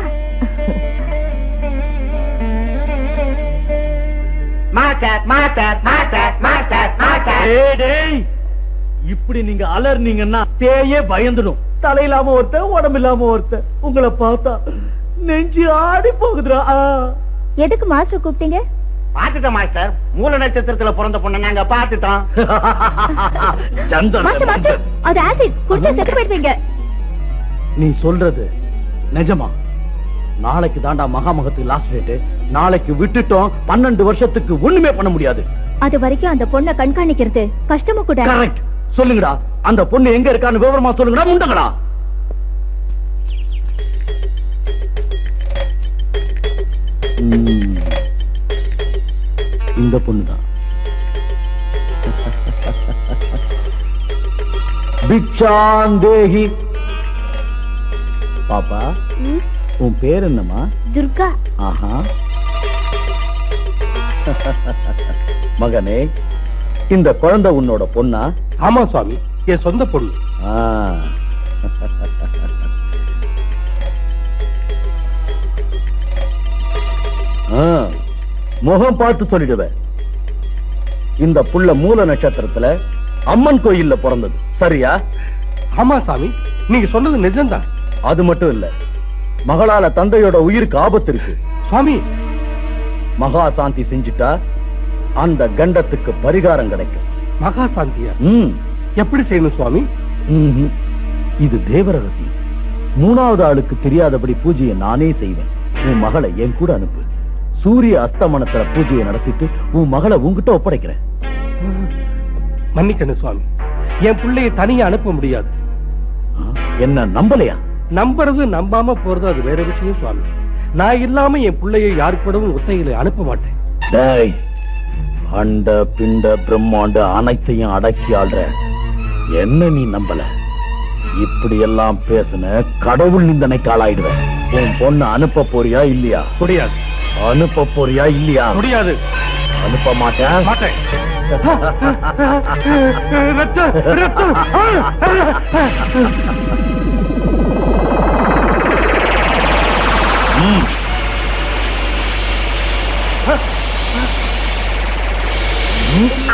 இப்படி நீங்க அலர்னீங்கன்னா தேயே பயந்துடும். தலையில்லாம ஒருத்த, உடம்பு இல்லாம ஒருத்த. உங்களை பார்த்தா நெஞ்சு ஆடி போகுதுடா. எதுக்கு மாஸ்டர் கூப்பிட்டீங்க? பாத்துட்டோம் மாஸ்டர், மூல நட்சத்திரத்துல பிறந்த பொண்ணை நாங்க பாத்துட்டோம். அது ஆசிட் குடிச்சா செத்து போயிடுவீங்க. நீ சொல்றது நிஜமா? நாளைக்கு தாண்டா மகாமகத்துக்கு லாஸ்ட் டேட். நாளைக்கு விட்டுட்டோம், 12 வருஷத்துக்கு ஒண்ணுமே பண்ண முடியாது. அது வரைக்கும் அந்த பொண்ணை கண்காணிக்கிறது கஷ்டமா கூட. கரெக்ட். சொல்லுங்கடா, அந்த பொண்ணு எங்க இருக்கான்னு விவரமா சொல்லுங்கடா. முண்டங்கடா. இந்த பொண்ணுதான். பிச்சாந்தேகி. பாப்பா, உன் பேர் என்னம்மா? துர்கா. ஆஹா. மகனே, இந்த குழந்தை உன்னோட பொண்ணா? ஆமா சுவாமி, என் சொந்த பொண்ணு. முகம் பார்த்து சொல்லிடுவ. இந்த புள்ள மூல நட்சத்திரத்துல அம்மன் கோயில்ல பிறந்தது, சரியா? ஆமா சாமி, நீங்க சொன்னது நிஜம்தான். அது மட்டும் இல்ல, மகளால தந்தையோட உயிருக்கு ஆபத்து இருக்கு. சுவாமி, மகா சாந்தி செஞ்சுட்டா அந்த கண்டத்துக்கு பரிகாரம் கிடைக்கும். மகா சாந்தியா? ம். எப்படி செய்யணும் சுவாமி? இது தேவ ரகசியம். மூணாவது ஆளுக்கு தெரியாதபடி பூஜையை நானே செய்வேன். உன் மகளை என் கூட அனுப்பு. சூரிய அஸ்தமனத்துல பூஜையை நடத்திட்டு உன் மகளை உன்கிட்ட ஒப்படைக்கிறேன். மன்னிக்கணும் சுவாமி, என் பிள்ளையை தனியா அனுப்ப முடியாது. என்ன நம்பலையா? நம்புறது நம்பாம போறது அது வேற விஷயம் சுவாமி. நான் இல்லாம என் பிள்ளையை யாருக்கூடவும் ஒத்தையில அனுப்ப மாட்டேன். டேய், அண்ட பிண்ட பிரம்மாண்ட அனைத்தையும் அடக்கி ஆள்ற என்ன நீ நம்பல? இப்படி எல்லாம் பேசுன கடவுள் நிந்தனைக்கு ஆளாயிடுவேன். உன் பொண்ணு அனுப்ப போறியா இல்லையா? முடியாது. அனுப்ப போறியா இல்லையா? முடியாது. அனுப்ப மாட்டேன். மாட்டேன்.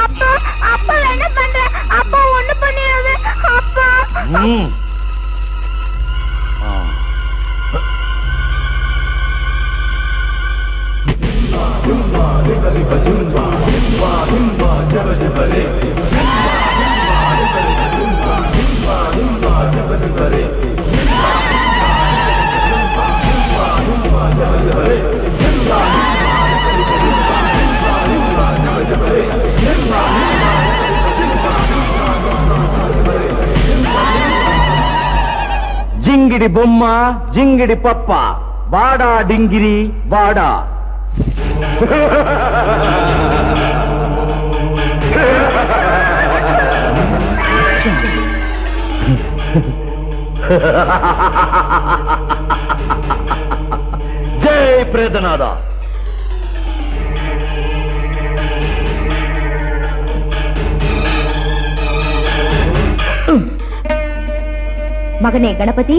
அப்பா அப்பா என்ன பண்ற? அப்பா ஒண்ணு பண்ணிடாத அப்பா. ஜிங்கிடி பொம்மா ஜிங்கிடி பப்பா, வாடா டிங்கிரி வாடா. ஜெய் பிரேதநாதா. மகனே கணபதி,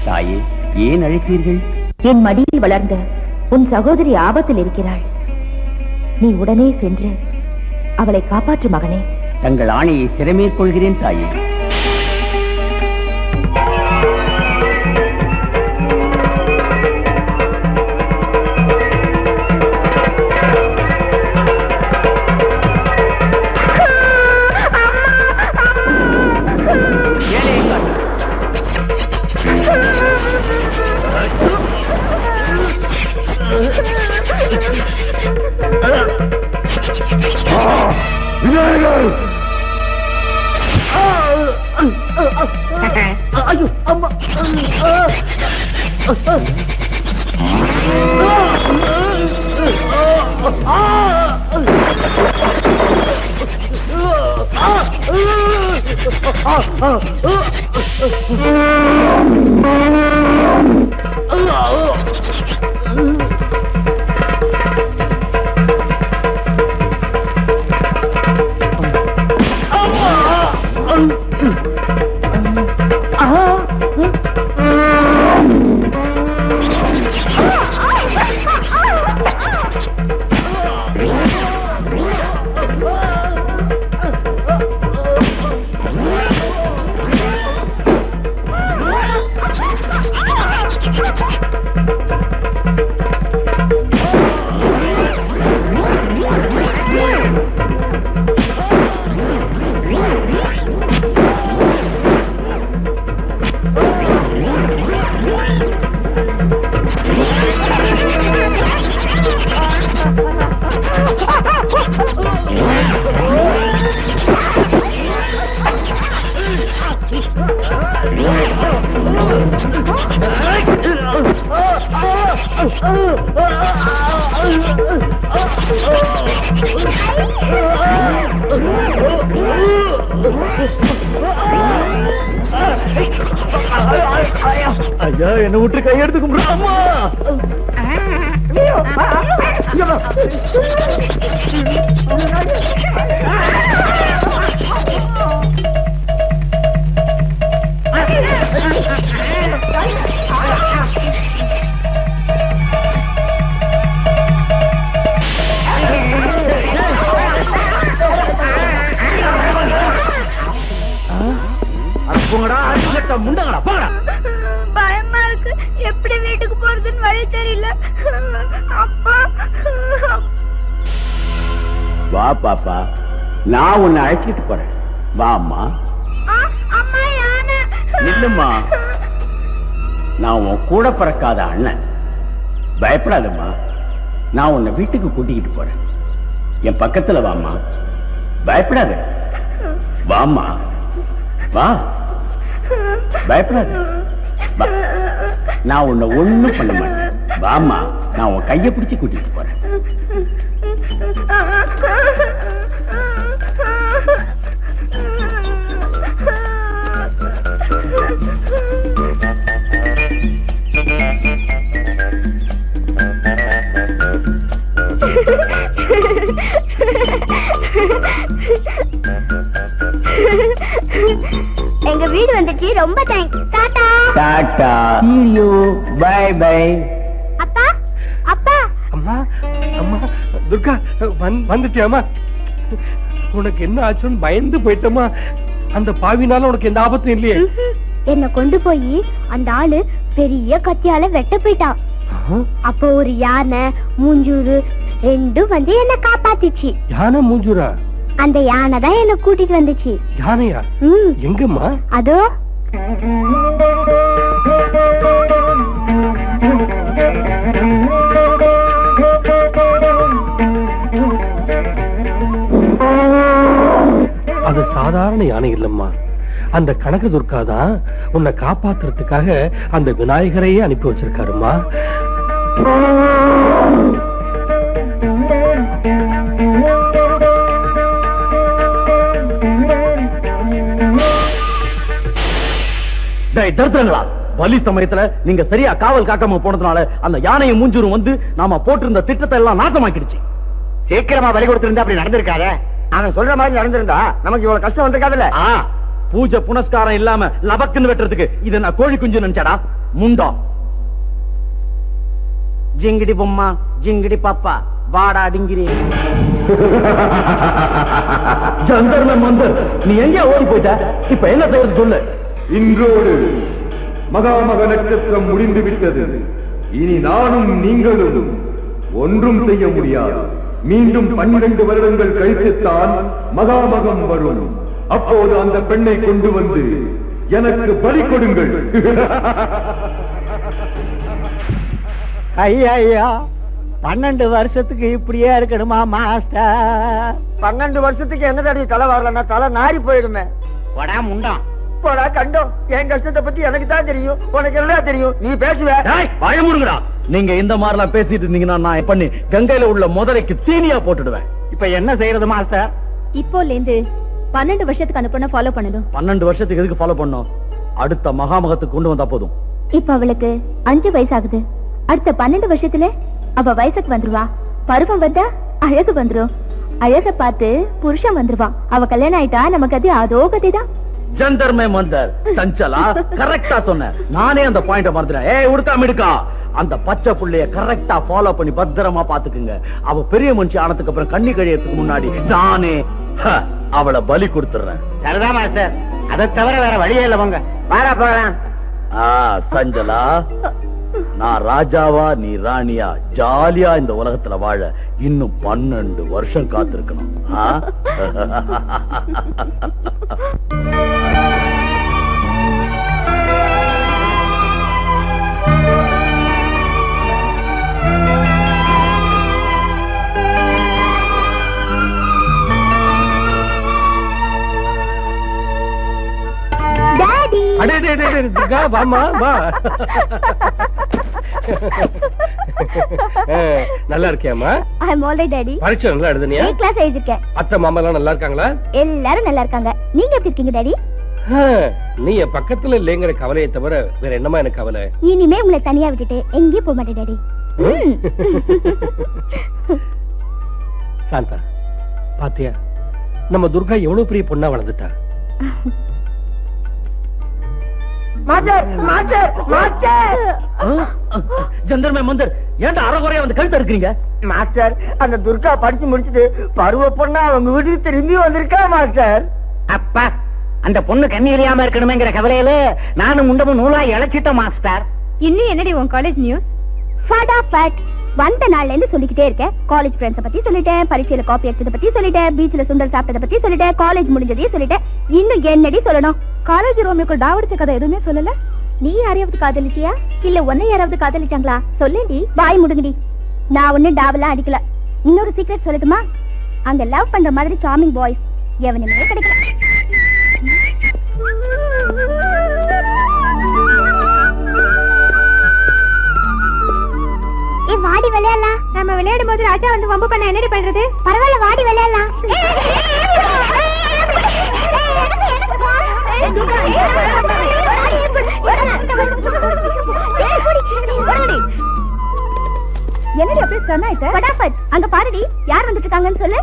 தாயே, ஏன் அழைத்தீர்கள்? என் மடியில் வளர்ந்த உன் சகோதரி ஆபத்தில் இருக்கிறாள். நீ உடனே சென்று அவளை காப்பாற்று மகனே. தங்கள் ஆணையை சிறமேற்கொள்கிறேன் தாயே. ஐயோ அம்மா. ஐயா, என்ன விட்டு கையெடுத்து கும்பிடு. அம்மா போங்கடா, முண்டங்கடா போங்கடா. பயமா இருக்கு, எப்படி வீட்டுக்கு போறதுன்னு வழி தெரியல. அப்பா வா பாப்பா, நான் உன்னை அழைச்சிட்டு போறேன். வா அம்மா. அம்மா யானை. நில்லுமா. நான் உன் கூட பிறக்காத அண்ணன். பயப்படாதம்மா, நான் உன்னை வீட்டுக்கு கூட்டிக்கிட்டு போறேன். என் பக்கத்துல வாம்மா, பயப்படாத. வாம்மா, வா, பயப்படாத. வா. நான் உன்னை ஒண்ணும் பண்ண மாட்டேன். வாம்மா, நான் உன் கையை பிடிச்சு கூட்டிட்டு போறேன். எங்க வீடு வந்துச்சு. ரொம்ப thanks. Tata Tata. See you. Bye bye. அப்பா அப்பா. அம்மா அம்மா துர்கா வந்துட்டியாமா? உனக்கு என்ன ஆச்சுன்னு பயந்து போயிட்டமா? அந்த பாவினால உனக்கு எந்த ஆபத்தும் இல்லையே? என்ன கொண்டு போய் அந்த ஆளு பெரிய கத்தியால வெட்ட போயிட்டான். அப்போ ஒரு யானை மூஞ்சூரு ரெண்டும் வந்து என்ன காப்பாத்திச்சு. யானை மூஞ்சூரா? அந்த யானை தான் என்ன கூட்டிட்டு வந்துச்சு. யானையா? எங்கம்மா? அதோ அது சாதாரண யானை இல்லம்மா. அந்த கனக துர்கா தான் உன்னை காப்பாத்துறதுக்காக அந்த விநாயகரையே அனுப்பி வச்சிருக்காருமா. தருத்தங்களா, வலி சமயத்துல நீங்க சரியா காவல் காக்காம போனதுனால அந்த யானையை மூஞ்சூரும் வந்து நாம போட்டிருந்த திட்டத்தை எல்லாம் நாசமாக்கிடுச்சு. சீக்கிரமா பலி கொடுத்திருந்தா அப்படி நடந்திருக்காத. அவன் சொல்ற மாதிரி நடந்திருந்தா நமக்கு இவ்வளவு கஷ்டம் வந்திருக்காதுல்ல. பூஜை புனஸ்காரம் இல்லாம லபக்குன்னு வெட்டுறதுக்கு இது நான் கோழி குஞ்சு நினைச்சாடா முண்டா. ஜிங்கிடி பொம்மா ஜிங்கிடி பாப்பா வாடா டிங்கிரி. ஜந்தர்ம மந்தர், நீ எங்க ஓடி போயிட்ட? இப்ப என்ன செய்யறது சொல்லு. இன்றோடு மகாமக நட்சத்திரம் முடிந்து விட்டது. இனி நானும் நீங்களும் ஒன்றும் செய்ய முடியாது. மீண்டும் 12 வருடங்கள் கழித்துத்தான் மகாமகம் வரும். அப்போது அந்த பெண்ணை கொண்டு வந்து எனக்கு பலி கொடுங்கள். ஐயா 12 வருஷத்துக்கு இப்படியே இருக்கணுமா மாஸ்டர்? 12 வருஷத்துக்கு என்ன தடவை தலை வரலன்னா தலை நாரி போயிடுமே. போடா முண்டம். போடா கண்டோம். என் கஷ்டத்தை பத்தி எனக்கு தான் தெரியும், உனக்கு எல்லாம் தெரியும். நீ பேசுவ. பயமுறுங்கடா. நீங்க இந்த மாதிரி எல்லாம் பேசிட்டு இருந்தீங்கன்னா நான் பண்ணி கங்கையில உள்ள முதலைக்கு தீனியா போட்டுடுவேன். இப்ப என்ன செய்யறது மாஸ்டர்? இப்போல இருந்து 12 வருஷத்துக்கு அந்த பொண்ணை ஃபாலோ பண்ணணும். 12 வருஷத்துக்கு எதுக்கு ஃபாலோ பண்ணோம்? அடுத்த மகாமகத்துக்கு கொண்டு வந்தா போதும். இப்ப அவளுக்கு 5 வயசாகுது. அடுத்த 12 வருஷத்துல அவ வயசுக்கு வந்துருவா. பருவம் வந்தா அழகு வந்துரும். அழக பார்த்து புருஷன் வந்துருவான். அவ கல்யாணம் ஆயிட்டா நமக்கு அது அதோ கதைதான். ஜந்தர்மே மந்தர் சஞ்சலா, கரெக்டா சொன்ன. நானே அந்த பாயிண்ட மறந்துட்டேன். ஏய் உடுக்காம எடுக்கா, அந்த பச்சை புள்ளைய கரெக்டா ஃபாலோ பண்ணி பத்திரமா பாத்துக்குங்க. அவ பெரிய மனுஷி ஆனதுக்கு அப்புறம் கண்ணி கழியறதுக்கு முன்னாடி நானே அவளை பலி கொடுத்துறேன். சரிதான் மாஸ்டர். அதை தவிர வேற வழியே இல்ல. போங்க வாரா போகலாம். சஞ்சலா, நான் ராஜாவா நீ ராணியா ஜாலியா இந்த உலகத்துல வாழ இன்னும் 12 வருஷம் காத்திருக்கணும். வாமா வா. நல்லா இருக்கியாமா? பரீட்சை நல்லா எழுதுனியா? அத்தை மாமா எல்லாம் நல்லா இருக்காங்களா? எல்லாரும் நல்லா இருக்காங்க. நீங்க எப்படி இருக்கீங்க டாடி? நீ என் பக்கத்துல இல்லைங்கிற கவலையை தவிர வேற என்னமா எனக்கு கவலை? இனிமே உங்களை தனியா விட்டுட்டு எங்கேயும் போக மாட்டேன் டாடி. சாந்தா, பாத்தியா நம்ம துர்கா எவ்வளவு பெரிய பொண்ணா வளர்ந்துட்டா. ஜந்தர்மே மந்தர், ஏன்டா அறகுறையா வந்து கழுத்த இருக்கிறீங்க? மாஸ்டர், அந்த துர்கா படிச்சு முடிச்சுட்டு பருவ பொண்ணா அவங்க வீட்டுக்கு திரும்பி வந்திருக்கா மாஸ்டர். அப்பா, அந்த பொண்ணு கண்ணி எரியாம இருக்கணுமேங்கிற கவலையில நானும் முண்டமும் நூலா இழைச்சிட்டோம் மாஸ்டர். இன்னும் என்னடி உன் காலேஜ் நியூஸ்? ஃபடாஃபட் வந்த நாள்ல இருந்து சொல்லிக்கிட்டே இருக்கேன். காலேஜ் ஃப்ரெண்ட்ஸ பத்தி சொல்லிட்டேன், பரீட்சையில காப்பி அடிச்சத பத்தி சொல்லிட்டேன், பீச்ல சுண்டல் சாப்பிட்டத பத்தி சொல்லிட்டேன், காலேஜ் முடிஞ்சதையும் சொல்லிட்டேன். இன்னும் என்னடி சொல்லணும்? காலேஜ் ரோமியோக்கு டாவடிச்ச கதை எதுவுமே சொல்லல. நீ யாரையாவது காதலிச்சியா இல்ல உன்னை யாராவது காதலிச்சாங்களா? சொல்லேடி, வாய் முடுங்கடி. நான் ஒண்ணு டாவெல்லாம் அடிக்கல. இன்னொரு சீக்ரெட் சொல்லட்டுமா? அங்க லவ் பண்ற மாதிரி சாமிங் பாய்ஸ் எவனுமே கிடைக்கல. வாடி விளையாடலாம். நம்ம விளையாடும் போது ராஜா வந்து வம்பு பண்ண என்னடி பண்றது? பரவாயில்ல, வாடி விளையாடலாம். என்னடி அப்படி சொன்னாயிட்ட? படாபட் அங்க பாருடி, யார் வந்துட்டு இருக்காங்கன்னு சொல்லு.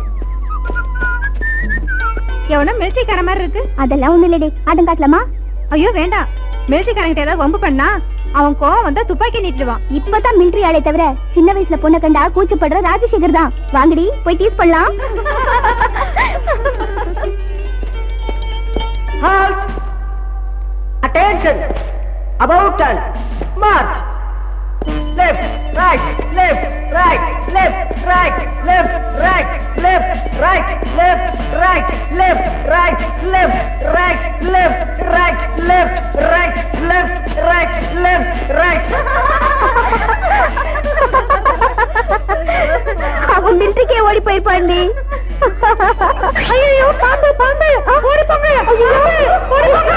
எவனோ மிலிட்டரிக்கார மாதிரி இருக்கு. அதெல்லாம் ஒண்ணு இல்லடி, ஆட்டம் காட்டலாமா? ஐயோ வேண்டாம், மிலிட்டரிக்காரங்கிட்ட ஏதாவது வம்பு பண்ணா அவன் கோவம் வந்தா துப்பாக்கி நீட்டுவான். இப்பதான் மிலிட்டரி ஆளே தவிர சின்ன வயசுல பொண்ணை கண்டா கூச்சப்படுற ராஜசேகர் தான். வாங்கடி போய் டீஸ் பண்ணலாம். Attention! About turn. March. Left, right, left, right, left, right, left, right, left, right, left, right, left, right, left, right, left, right, left, right, left, right, left, right. அவன் மிலிட்டரிக்கே ஓடி போயிருப்பாண்டி. ஐயோ பாம்பு பாம்பு, ஓடி போங்க. ஐயோ ஓடி போங்க.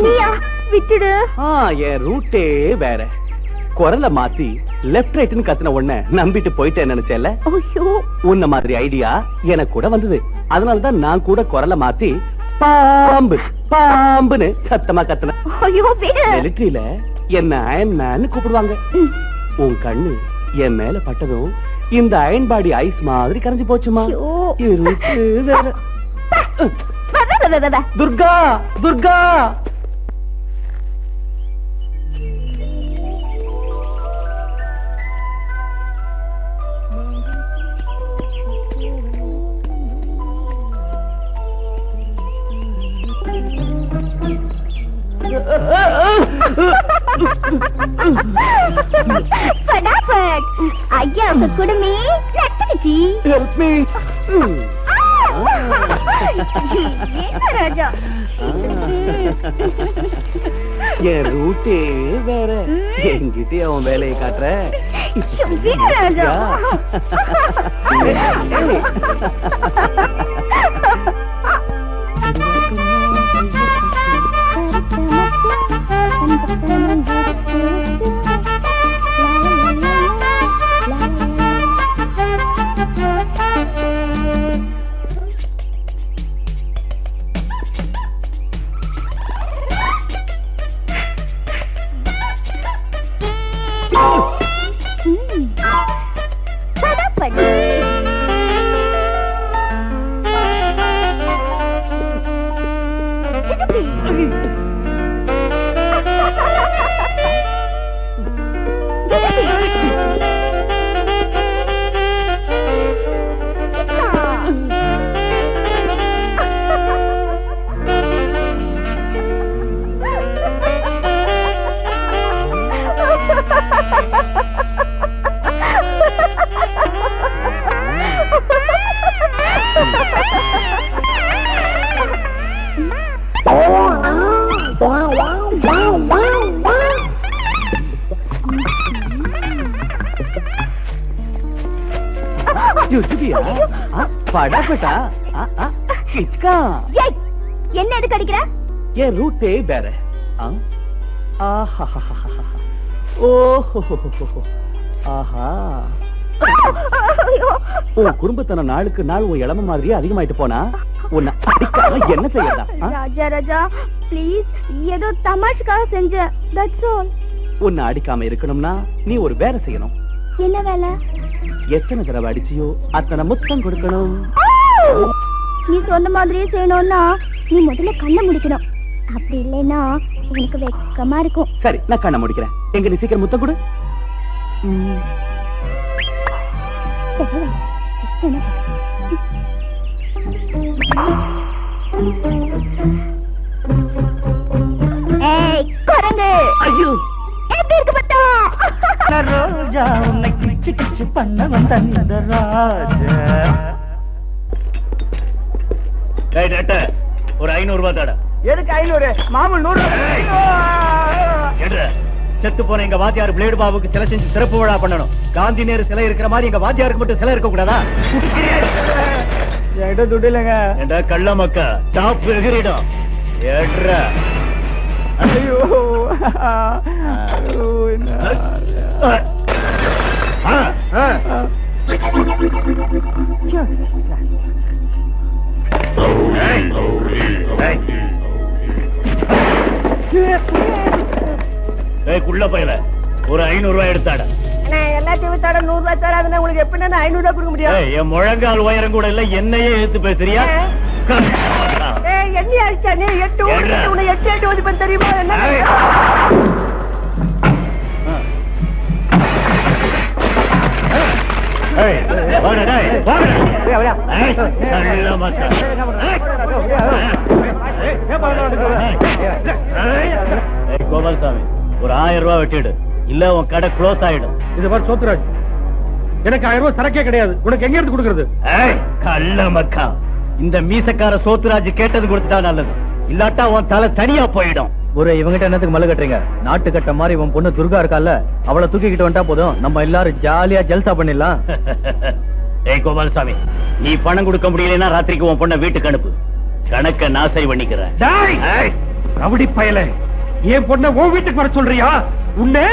நீயா விட்டுடு. என் ரூட்டே வேற. குரல மாத்தி லெப்ட் ரைட்னு கத்துன உடனே நம்பிட்டு போயிட்டேன் நினைச்சேல. உன்ன மாதிரி ஐடியா எனக்கு கூட வந்தது. அதனாலதான் நான் கூட குரல மாத்தி பாம்பு பாம்புன்னு சத்தமா கத்துன. மிலிட்டரியில என்ன அயன் மேன் கூப்பிடுவாங்க. உன் கண்ணு என் மேல பட்டதும் இந்த அயன் பாடி ஐஸ் மாதிரி கரைஞ்சு போச்சுமா. துர்கா துர்கா படாபட் ஐயாவுக்கு குடுமி லட்டுச்சி. Help me. ராஜா என் ரூட்டே வேற. என்கிட்ட அவன் வேலையை காட்டுற. ராஜா படாபட்டா என்ன எதுக்கு அடிக்கிற? என் ரூட்டே வேற. உன் குடும்பத்தன நாளுக்கு நாள் உன் இளம மாதிரியே அதிகமாயிட்டு போனா உன்னை அடிக்காம என்ன செய்யறதா? ராஜா ராஜா ப்ளீஸ், ஏதோ தமாஷுக்காக செஞ்சேன். That's all. உன்னை அடிக்காம இருக்கணும்னா நீ ஒரு வேலை செய்யணும். என்ன வேலை? எத்தனை தடவை அடிச்சியோ அத்தனை முத்தம் கொடுக்கணும். நீ சொன்ன மாதிரியே செய்யணும்னா நீ முதல்ல கண்ணை முடிக்கணும். அப்படி இல்லைன்னா எனக்கு வெக்கமா இருக்கும். சரி, நான் கண்ணை முடிக்கிறேன். எங்க நீ சீக்கிரம் முத்தம் கொடு. ஏய் குரங்கு, ஐயோ எப்படி இருக்கு பத்தா? ரோஜா உன்னை கிச்சு கிச்சு பண்ண வந்த ராஜா. ஒரு 500 ரூபாய் தாடா. எதுக்கு 500? மாமூல் 100. செத்து போன எங்க வாத்தியார் பிளேடு பாபுக்கு சிலை செஞ்சு சிறப்பு விழா பண்ணணும். காந்தி நேரு சிலை இருக்கிற மாதிரி எங்க வாத்தியாருக்கு மட்டும் சிலை இருக்க கூடாதா? என்கிட்ட துட்டு இல்லைங்க. ஏண்டா கள்ள மக்கா, டாப் எகிரிடும். ஏட்ரா. ஐயோ குள்ள பையல ஒரு 500 ரூபாய் எடுத்தாட. எல்லாத்தையும் வித்தாட 100 ரூபாய் தராதுன்னா உங்களுக்கு எப்படி 500 ரூபாய் கொடுக்க முடியும்? என் முழங்கால் உயரம் கூட இல்ல, என்னையே எடுத்து பேசுறியா? என்ன ஆயிடுச்சா? நீ 8 உன்னை 8 ஓதி பண்ண தெரியுமா? என்ன கோபால்சாமி, ஒரு 1000 ரூபாய் வெட்டிடு, இல்ல உன் கடை க்ளோஸ் ஆயிடும். இது மாதிரி சோத்துராஜ், எனக்கு 1000 ரூபாய் சரக்கே கிடையாது. உனக்கு எங்க இருந்து கொடுக்கறது? கள்ள மக்கா, இந்த மீசக்கார சோத்துராஜ் கேட்டது கொடுத்துட்டா நல்லது, இல்லாட்டா உன் தலை தனியா போயிடும். ஒரு இவங்கிட்ட என்னத்துக்கு மல்லு கட்டுறீங்க? நாட்டு கட்ட மாதிரி இவன் பொண்ணு துர்கா இருக்கால, அவளை தூக்கிக்கிட்டு வந்துட்டா போதும், நம்ம எல்லாரும் ஜாலியா ஜல்சா பண்ணிடலாம். ஏய் கோபால்சாமி, நீ பணம் கொடுக்க முடியலன்னா ராத்திரிக்கு உன் பொண்ணை வீட்டுக்கு அனுப்பு, கணக்க நான் சரி பண்ணிக்கிறேன். ரவுடி பயலே, என் பொண்ணை உன் வீட்டுக்கு வர சொல்றியா? உன்னை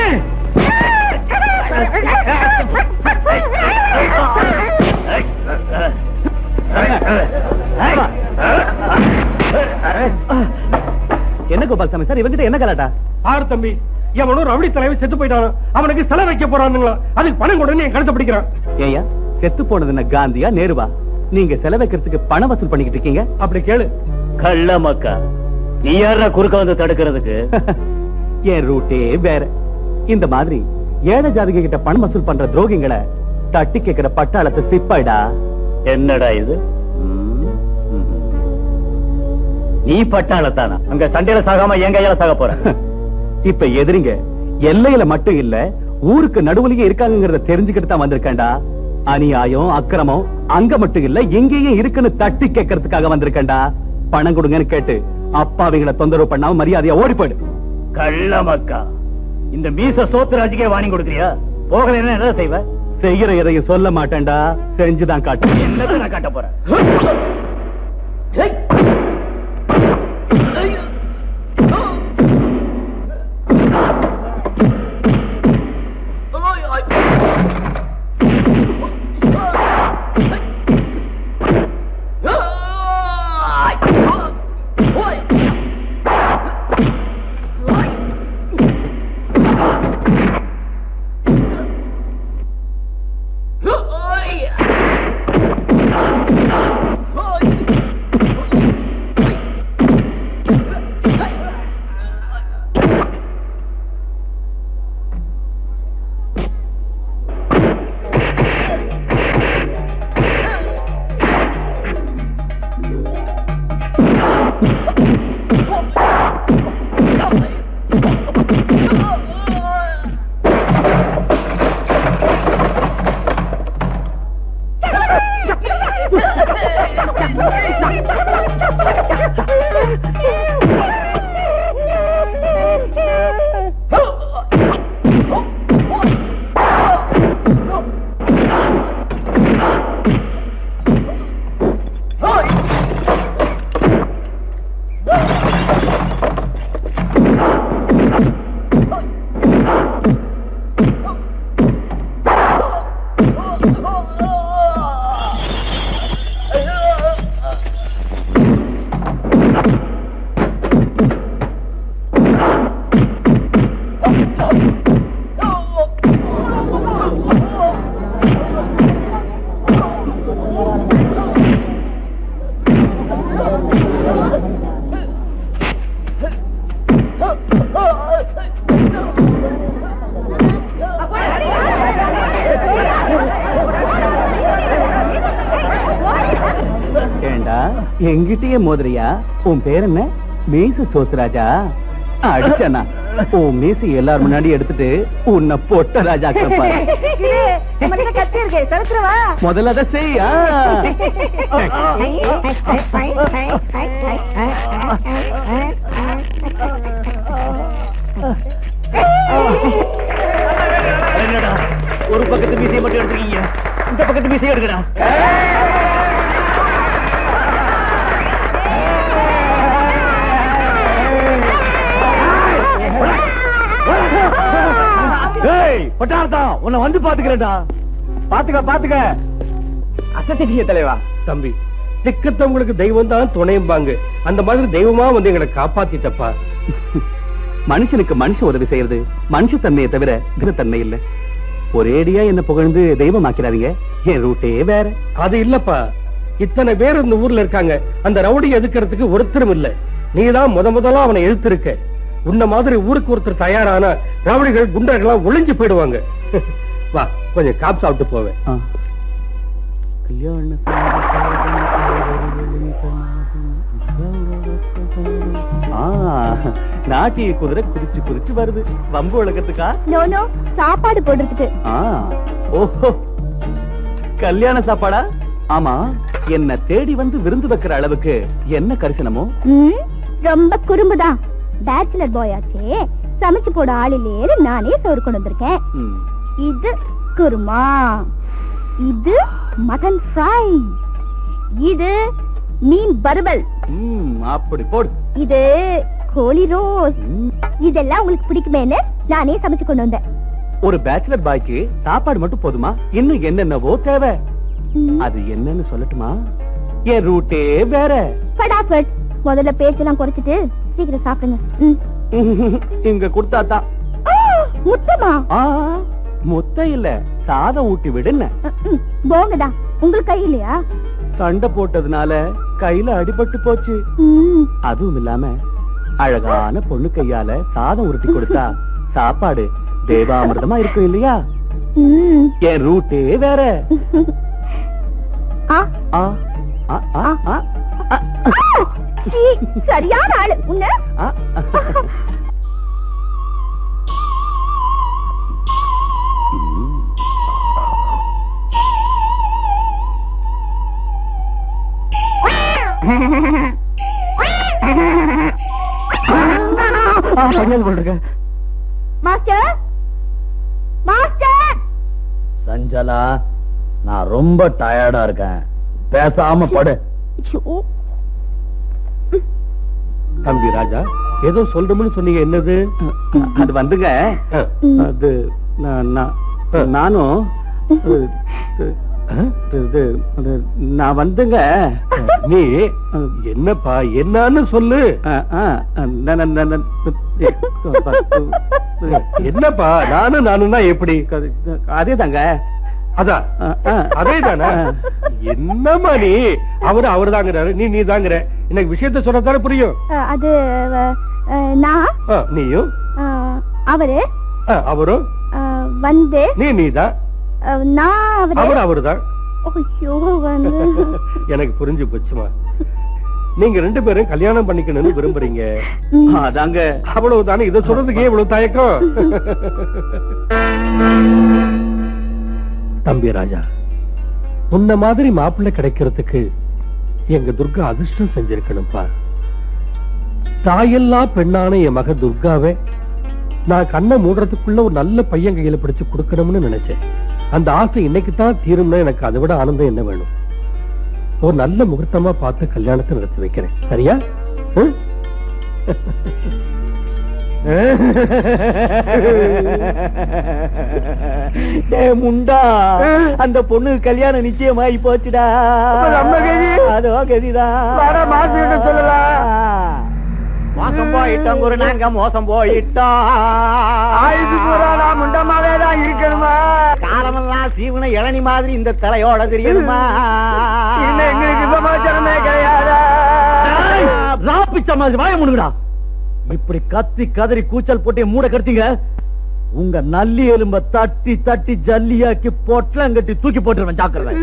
என்ன கோபால்சாமி சார், இவங்கிட்ட என்ன கலாட்டா? ஆறு தம்பி, எவனோ ரவுடி தலைவர் செத்து போயிட்டானோ, அவனுக்கு செல வைக்க போறானுங்களா, அதுக்கு பணம் கொடுன்னு என் கழுத்தை பிடிக்கிறான். ஏயா, செத்து போனது என்ன காந்தியா நேருவா? நீங்க செலவைக்கிறதுக்கு பணம் வசூல் பண்ணிக்கிட்டு இருக்கீங்க. அப்படி கேளு. கள்ள மக்கா, நீ யாரா குறுக்க வந்து தடுக்கிறதுக்கு? என் ரூட்டே வேற. இந்த மாதிரி ஏழை ஜாதிக கிட்ட பணம் வசூல் பண்ற துரோகிங்களை தட்டி கேட்கிற பட்டாளத்தை சிப்பாயிடா. என்னடா இது? நீ பட்டாளத்தானா? அங்க சண்டையில சாகாம என் கையால சாக போற. இப்ப எதிரிங்க எல்லையில மட்டும் இல்ல, ஊருக்கு நடுவுலயே இருக்காங்கிறத தெரிஞ்சுக்கிட்டு தான் வந்திருக்கேன்டா. அநியாயம் அக்கிரமம் அங்க மட்டும் இல்ல, எங்கேயும் இருக்குன்னு தட்டி கேட்கறதுக்காக வந்திருக்கேன்டா. பணம் கொடுங்கன்னு கேட்டு அப்பாவிகளை தொந்தரவு பண்ணாம மரியாதையா ஓடி போயிடு. கள்ள மக்கா, இந்த மீச சோத்துராஜுக்கே வாங்கி கொடுக்குறியா? போகல என்ன செய்வ? செய்யற எதையும் சொல்ல மாட்டேன்டா, செஞ்சுதான் காட்டு. என்னதான் நான் காட்ட போறேன்? எங்கிட்டயே மோதிரியா? உன் பேர் என்ன? மீச சோத்ராஜா? அடிச்சனா ஓ மீசி எல்லாரும் முன்னாடி எடுத்துட்டு உன்னை பொட்ட ராஜா கத்தி இருக்கு செலுத்துறவா முதல்ல அதை செய்ய என்னடா ஒரு பக்கத்து மீசையை மட்டும் எடுத்துக்கீங்க இந்த பக்கத்து மீசையை எடுக்கடா பட்டார்த்தம் உன்னை வந்து பாத்துக்கிறேன்டா பாத்துக்க அசத்திய தலைவா தம்பி திக்கத்தவங்களுக்கு தெய்வம் தான் துணையும்பாங்க அந்த மாதிரி தெய்வமா வந்து எங்களை காப்பாத்திட்டப்பா மனுஷனுக்கு மனுஷன் உதவி செய்யறது மனுஷ தன்மையை தவிர கிரத்தன்மை இல்ல ஒரேடியா என்ன புகழ்ந்து தெய்வமாக்கிறாதீங்க என் ரூட்டே வேற அது இல்லப்பா இத்தனை பேர் இந்த ஊர்ல இருக்காங்க அந்த ரவுடி எதுக்கிறதுக்கு ஒருத்தரும் இல்ல நீதான் முதலா அவனை எழுத்திருக்க உன்ன மாதிரி ஊருக்கு ஒருத்தர் தயாரான ரவுடிகள் குண்டர்கள்லாம் ஒளிஞ்சு போயிடுவாங்க வா கொஞ்சம் காப் சாப்பிட்டு போவேன் நாட்டிய குதிரை குதிச்சு குதிச்சு வருது வம்பு உலகத்துக்கா நோ சாப்பாடு போடுறதுக்கு ஓஹோ கல்யாண சாப்பாடா ஆமா என்ன தேடி வந்து விருந்து வைக்கிற அளவுக்கு என்ன கரிசனமோ ரொம்ப குறும்புதான் பேச்சுலர் பாய் ஆச்சே சமைச்சு போட ஆளிலேயே நானே சோறு கொண்டு வந்திருக்கேன் இது குருமா இது மட்டன் ஃப்ரை இது மீன் வறுவல் அப்படி போடு இது கோழி ரோஸ் இதெல்லாம் உங்களுக்கு பிடிக்குமேன்னு நானே சமைச்சு கொண்டு வந்தேன் ஒரு பேச்சுலர் பாய்க்கு சாப்பாடு மட்டும் போதுமா இன்னும் என்னென்னவோ தேவை அது என்னன்னு சொல்லட்டுமா என் ரூட்டே வேற படாபட் முதல்ல பேச்செல்லாம் குறைச்சிட்டு சீக்கிரம் சாப்பிடுங்க இங்க கொடுத்தாதான் முத்தமா முத்த இல்ல சாதம் ஊட்டி விடுன்னு போங்கடா உங்களுக்கு கை இல்லையா சண்டை போட்டதுனால கையில அடிபட்டு போச்சு அதுவும் இல்லாம அழகான பொண்ணு கையால சாதம் உருட்டி கொடுத்தா சாப்பாடு தேவாமிர்தமா இருக்கும் இல்லையா என் ரூட்டே வேற சரியான ஆளு உன்ன மாஸ்டர் மாஸ்டர் சஞ்சலா நான் ரொம்ப டயர்டா இருக்கேன் பேசாம படு தம்பி ராஜா ஏதோ சொல்றோம்னு சொன்னீங்க என்னது அது வந்துங்க அது நானும் நான் வந்துங்க நீ என்னப்பா என்னன்னு சொல்லு என்னப்பா நானும் எப்படி அதே தாங்க அதான் அதே தானே என்னமா நீ அவரு தாங்கிறாரு நீ தாங்கிற எனக்கு விஷயத்த சொன்னதானே புரியும் அது நான் நீயும் அவரு அவரும் வந்து நீதான் நான் அவருதான் எனக்கு புரிஞ்சு போச்சுமா நீங்க ரெண்டு பேரும் கல்யாணம் பண்ணிக்கணும்னு விரும்புறீங்க அதாங்க அவ்வளவுதானே இதை சொல்றதுக்கே இவ்வளவு தயக்கம் தம்பி ராஜா உன்ன மாதிரி மாப்பிள்ளை கிடைக்கிறதுக்கு எங்க துர்கா அதிர்ஷ்டம் செஞ்சிருக்கணும்பா தாயெல்லாம் பெண்ணான என் மக துர்காவை நான் கண்ணை மூடுறதுக்குள்ள ஒரு நல்ல பையன் கையில பிடிச்சு கொடுக்கணும்னு நினைச்சேன் அந்த ஆசை இன்னைக்கு தான் தீரும்னா எனக்கு அதை விட ஆனந்தம் என்ன வேணும் ஒரு நல்ல முகூர்த்தமா பார்த்து கல்யாணத்தை நடத்தி வைக்கிறேன் சரியா முண்டா அந்த பொண்ணு கல்யாணம் நிச்சயமாயி போச்சுடா அதோ கதிதான் சொல்லலாம் மோசம் போயிட்டோம் குரு நாங்க மோசம் போயிட்டோம் முண்டமாவேதான் இருக்கணுமா காலமெல்லாம் சீவன இளநி மாதிரி இந்த தலையோட தெரியணுமா எங்களுக்கு சமாச்சாரமே கிடையாது மாதிரி வாய முடுங்கடா இப்படி கத்தி கதறி கூச்சல் போட்டு மூட கடுத்தீங்க உங்க நல்லி எலும்ப தட்டி தட்டி ஜல்லியாக்கி பொட்டலம் கட்டி தூக்கி போட்டுருவேன் ஜாக்கிரதை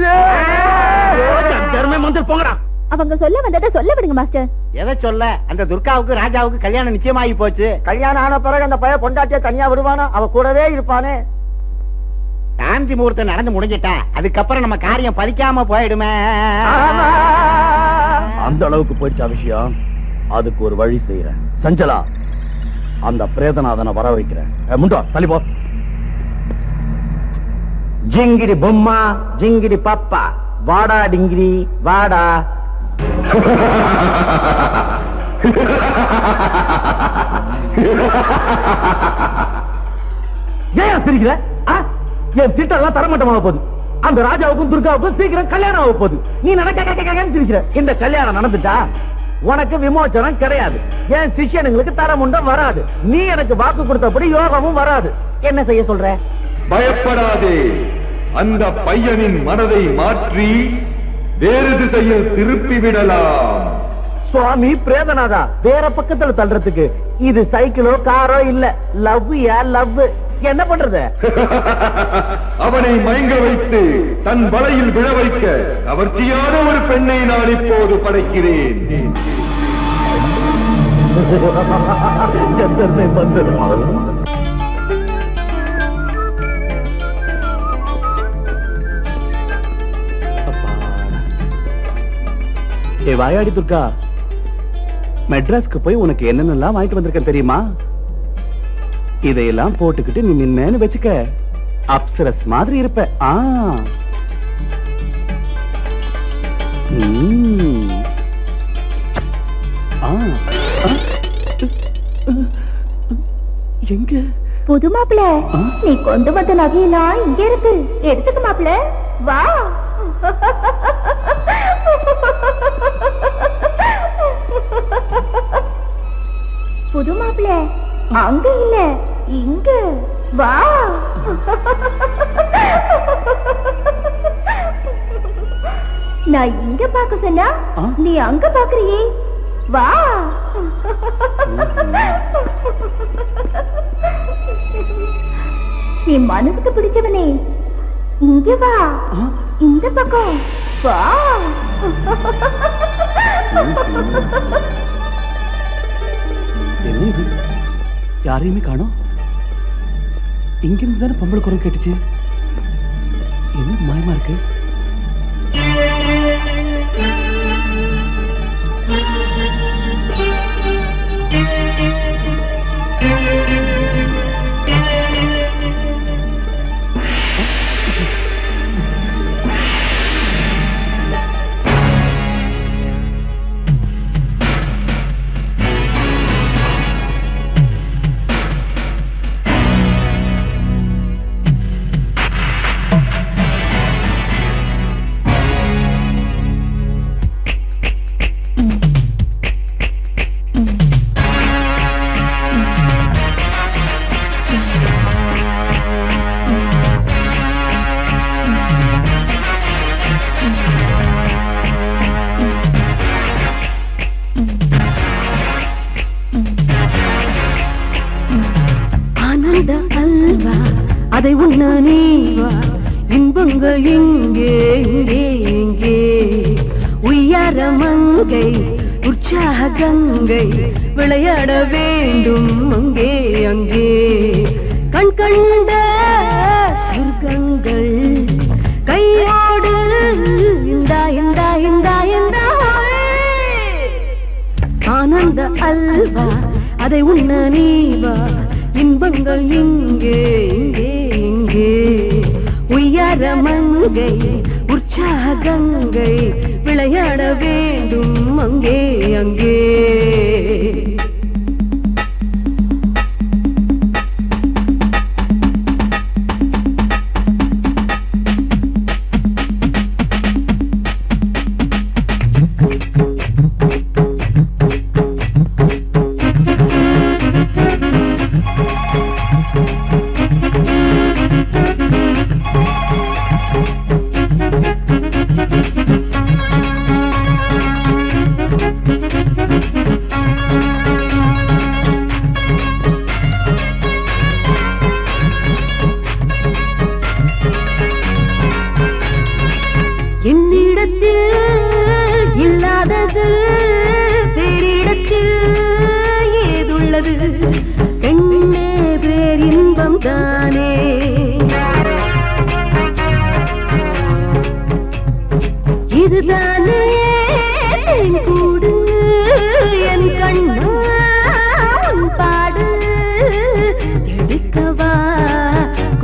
மந்திர போங்கடா அவங்க சொல்ல வந்ததை சொல்ல விடுங்க மாஸ்டர். எதை சொல்ல? அந்த துர்காவுக்கு ராஜாவுக்கு கல்யாணம் நிச்சயமாகி போச்சு. கல்யாணம் ஆன பிறகு அந்த பையன் பொண்டாட்டிய தனியா விடுவானா? அவ கூடவே இருப்பானே. சாந்தி முகூர்த்தம் நடந்து முடிஞ்சிட்டா, அதுக்கப்புறம் நம்ம காரியம் பறிக்காம போயிடுமே. அந்த அளவுக்கு போயிடுச்சா விஷயம்? அதுக்கு ஒரு வழி செய்யறேன். சஞ்சலா, அந்த பிரேதநாதனை வர வைக்கிறேன். முண்டா தள்ளி போ. ஜிங்கிரி பொம்மா, ஜிங்கிரி பாப்பா, வாடா டிங்கிரி வாடா. ஏன் சிரிக்கிற? என் திட்டம் தரமட்டமாக போகுது. அந்த ராஜாவுக்கும் துர்காவுக்கும் சீக்கிரம் கல்யாணம் ஆக போகுது. நீ நினைக்க சிரிக்கிற. இந்த கல்யாணம் நடந்துட்டா உனக்கு விமோச்சனம் கிடையாது. என் சிஷ்யனுங்களுக்கு தரமுண்டம் வராது. நீ எனக்கு வாக்கு கொடுத்தபடி யோகமும் வராது. என்ன செய்ய சொல்ற? பயப்படாதே. அந்த பையனின் மனதை மாற்றி வேறு திசையில் திருப்பி விடலாம். சுவாமி பிரேதநாதா, வேற பக்கத்துல தள்ளுறதுக்கு இது சைக்கிளோ காரோ இல்ல. லவ் யா லவ். என்ன பண்றது? அவனை மயங்க வைத்து தன் வலையில் விழ வைக்க கவர்ச்சியான ஒரு பெண்ணை நான் இப்போது படைக்கிறேன். வாயாடி துர்கா, மெட்ராஸ்க்கு போய் உனக்கு என்னென்னலாம் வாங்கிட்டு வந்திருக்கேன் தெரியுமா? இதையெல்லாம் போட்டுக்கிட்டு நீ நின்னு வச்சுக்க, அப்சரஸ் மாதிரி இருப்ப. எங்க புது மாப்பிள, நீ கொண்டு வந்த நகையெல்லாம் இங்க இருக்கு. எடுத்துக்க மாப்பிள, வா. புது மாப்பிள, அங்க இல்ல, இங்க வா. நான் இங்க பாக்க சொன்னா நீ அங்க பாக்குறியே, வா. நீ மனசுக்கு பிடிச்சவனே, இங்க வா. இந்த பக்கம் வா. என்ன இது? யாரையுமே காணோம். இங்கிருந்து தானே பொம்பளை குரல் கேட்டுச்சு. என்ன மாயமா இருக்கு? அதை உண்ண நீவா, இன்பங்கள் இங்கே இங்கே இங்கே. உயர மங்கை உற்சாக கங்கை விளையாட வேண்டும் அங்கே அங்கே. கண் கண்ட சொர்க்கங்கள் கையோடு இந்தா இந்தா இந்தா இந்தா. ஆனந்த அல்வா அதை உண்ண நீவா, இன்பங்கள் இங்கே இங்கே இங்கே. உயர மங்கை உற்சாக கங்கை விளையாட வேண்டும் அங்கே அங்கே. இதுதானே இதுதானே என் கூடு என் கண்ணான் பாடு எடுக்கவா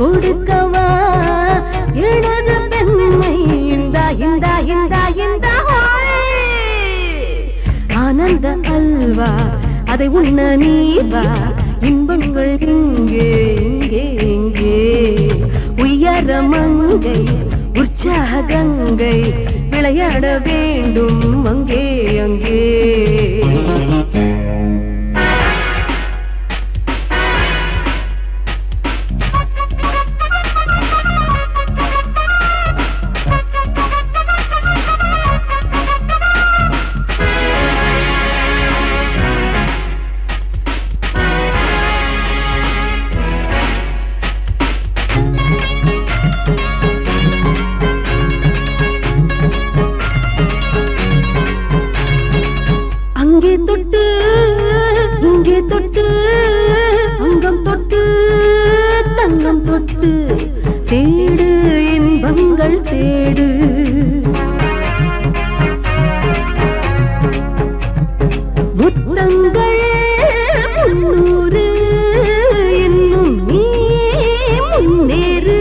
கொடுக்கவா எனது பெண்மை இந்த இந்த இந்த இந்த ஆனந்த அல்வா அதை உண்ண நீவா இன்பங்கள் இங்கே இங்கே இங்கே உயர மங்கை உற்சாக கங்கை விளையாட வேண்டும் அங்கே அங்கே அங்கே தொட்டு இங்கே தொட்டு அங்கம் தொட்டு தங்கம் தொட்டு தேடு இன்பங்கள் தேடு முத்தங்கள் முன்னூறு இன்னும் நீ முன்னேறு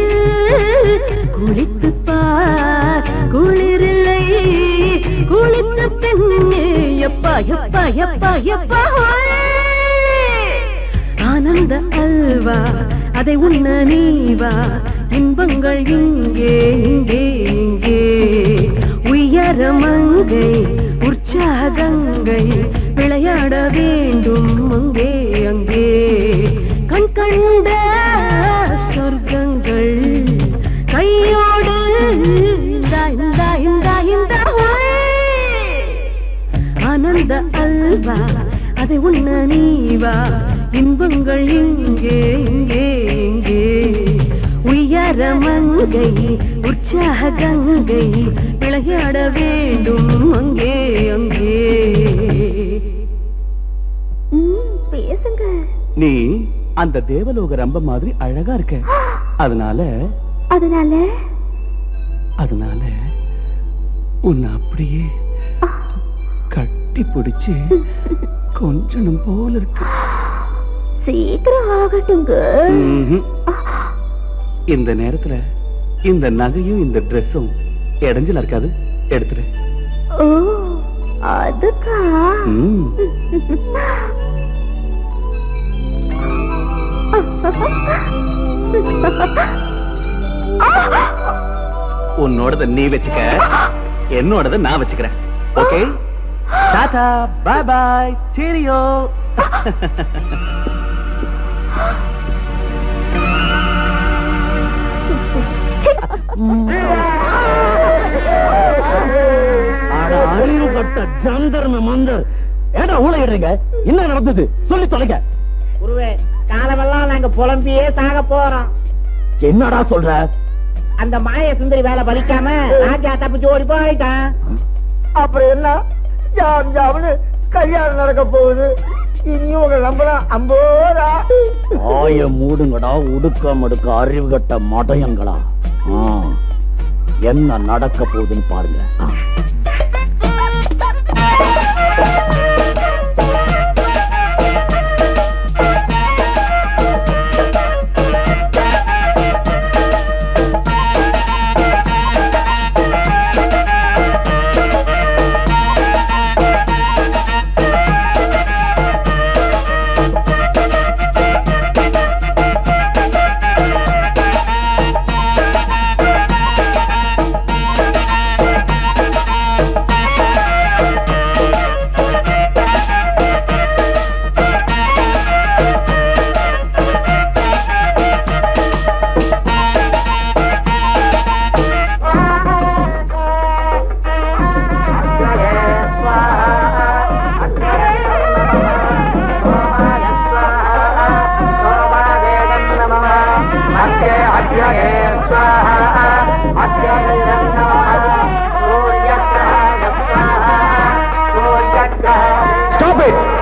குளித்து பார் குளிரில்லை குளித்த பெண்ணே எப்பா எப்பா எப்பா எப்பா ஆனந்த அல்வா அதை உண்ண நீவா இன்பங்கள் இங்கே இங்கே இங்கே உயர மங்கை உற்சாக கங்கை விளையாட வேண்டும் அங்கே அங்கே கண் கண்ட சொர்க்கங்கள் கையோடு இந்த இந்த இந்த இந்த ஆனந்த அல்வா அதை உண்ண நீவா இன்பங்கள் இங்கே இங்கே இங்கே உயர மங்கை உற்சாக கங்கை விளையாட வேண்டும் அங்கே அங்கே பேசுங்க. நீ அந்த தேவலோக ரம்ப மாதிரி அழகா இருக்க. அதனால அதனால அதனால உன்னை அப்படியே கட்டி பிடிச்சு கொஞ்சம் போல இருக்கு. சீக்கிரம் ஆகட்டுங்க. இந்த நேரத்துல இந்த நகையும் இந்த ட்ரெஸ்ஸும் இடைஞ்சலா இருக்காது, எடுத்துரு. ஓ அதுக்கா? உன்னோடத நீ வச்சுக்க, என்னோடத நான் வச்சுக்கிறேன். Okay, tata, bye bye, cheerio. அறிவு கட்ட ஜந்தர்ம மந்தர், ஏடா ஊழையிடுறீங்க? என்ன நடந்தது சொல்லி தொலைங்க. குருவே, காலமெல்லாம் நாங்க புலம்பியே சாக போறோம். என்னடா சொல்ற? அந்த மாய சுந்தரி வேலை பலிக்காம ராஜா தப்பிச்சு ஓடி போயிட்டான். அப்புறம் என்ன? ஜாம் ஜாம்னு கல்யாணம் நடக்க போகுது. இனியும் உங்க நம்பலாம். அம்போரா ஆய மூடுங்கடா, உடுக்க மடுக்க அறிவு கட்ட மடையங்களா. என்ன நடக்க போகுதுன்னு பாருங்க.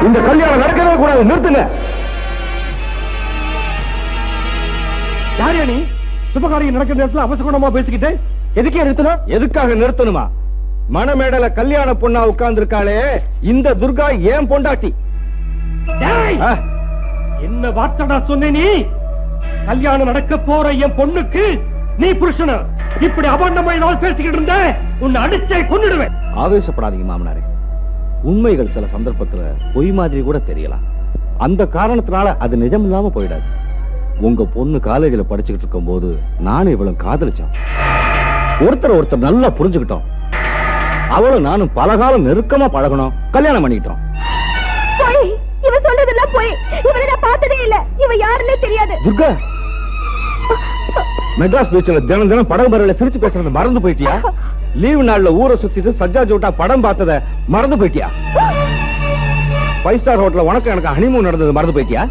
இந்த கல்யாணம் நடக்கவே கூடாது, நிறுத்துங்க. யாரே நீ? சுபகாரியம் நடக்கிற நேரத்துல அவசகுணமா பேசிக்கிட்டு எதுக்கே நிறுத்தணும்? எதுக்காக நிறுத்தணுமா? மணமேடல கல்யாண பொண்ணா உட்கார்ந்து இருக்காளே இந்த துர்கா ஏன் பொண்டாட்டி. என்ன வார்த்தடா சொன்ன நீ? கல்யாணம் நடக்க போற என் பொண்ணுக்கு நீ புருஷன இப்படி அபண்டமாய் நாள் பேசிக்கிட்டு இருந்த உன்னை அடிச்சே கொன்னுடுவேன். ஆவேசப்படாதீங்க மாமனாரே. உண்மைகள் சில சந்தர்ப்பத்துல பொய் மாதிரி கூட தெரியலாம். அந்த காரணத்தினால அது நிஜம் இல்லாம போயிடாது. உங்க பொண்ணு காலேஜ்ல படிச்சுக்கிட்டு இருக்கும் போது நானும் இவளும் காதலிச்சோம். ஒருத்தர் நல்லா புரிஞ்சுக்கிட்டோம். அவளும் நானும் பல காலம் நெருக்கமா பழகணும், கல்யாணம் பண்ணிக்கிட்டோம். இவன் சொல்றதெல்லாம் போய் இவனை நான் பார்த்ததே இல்ல. இவன் யாருன்னே தெரியாது. துர்கா, மெட்ராஸ் பீச்ல தினம் தினம் படம் பரவல சிரிச்சு பேசுறத மறந்து போயிட்டியா? லீவு நாள்ல ஊரை சுத்திட்டு சஜ்ஜா ஜோட்டா படம் பார்த்தத மறந்து போயிட்டியா? 5 ஸ்டார் ஹோட்டல்ல உனக்கு எனக்கு ஹனிமூன் நடந்தது மறந்து போயிட்டியா?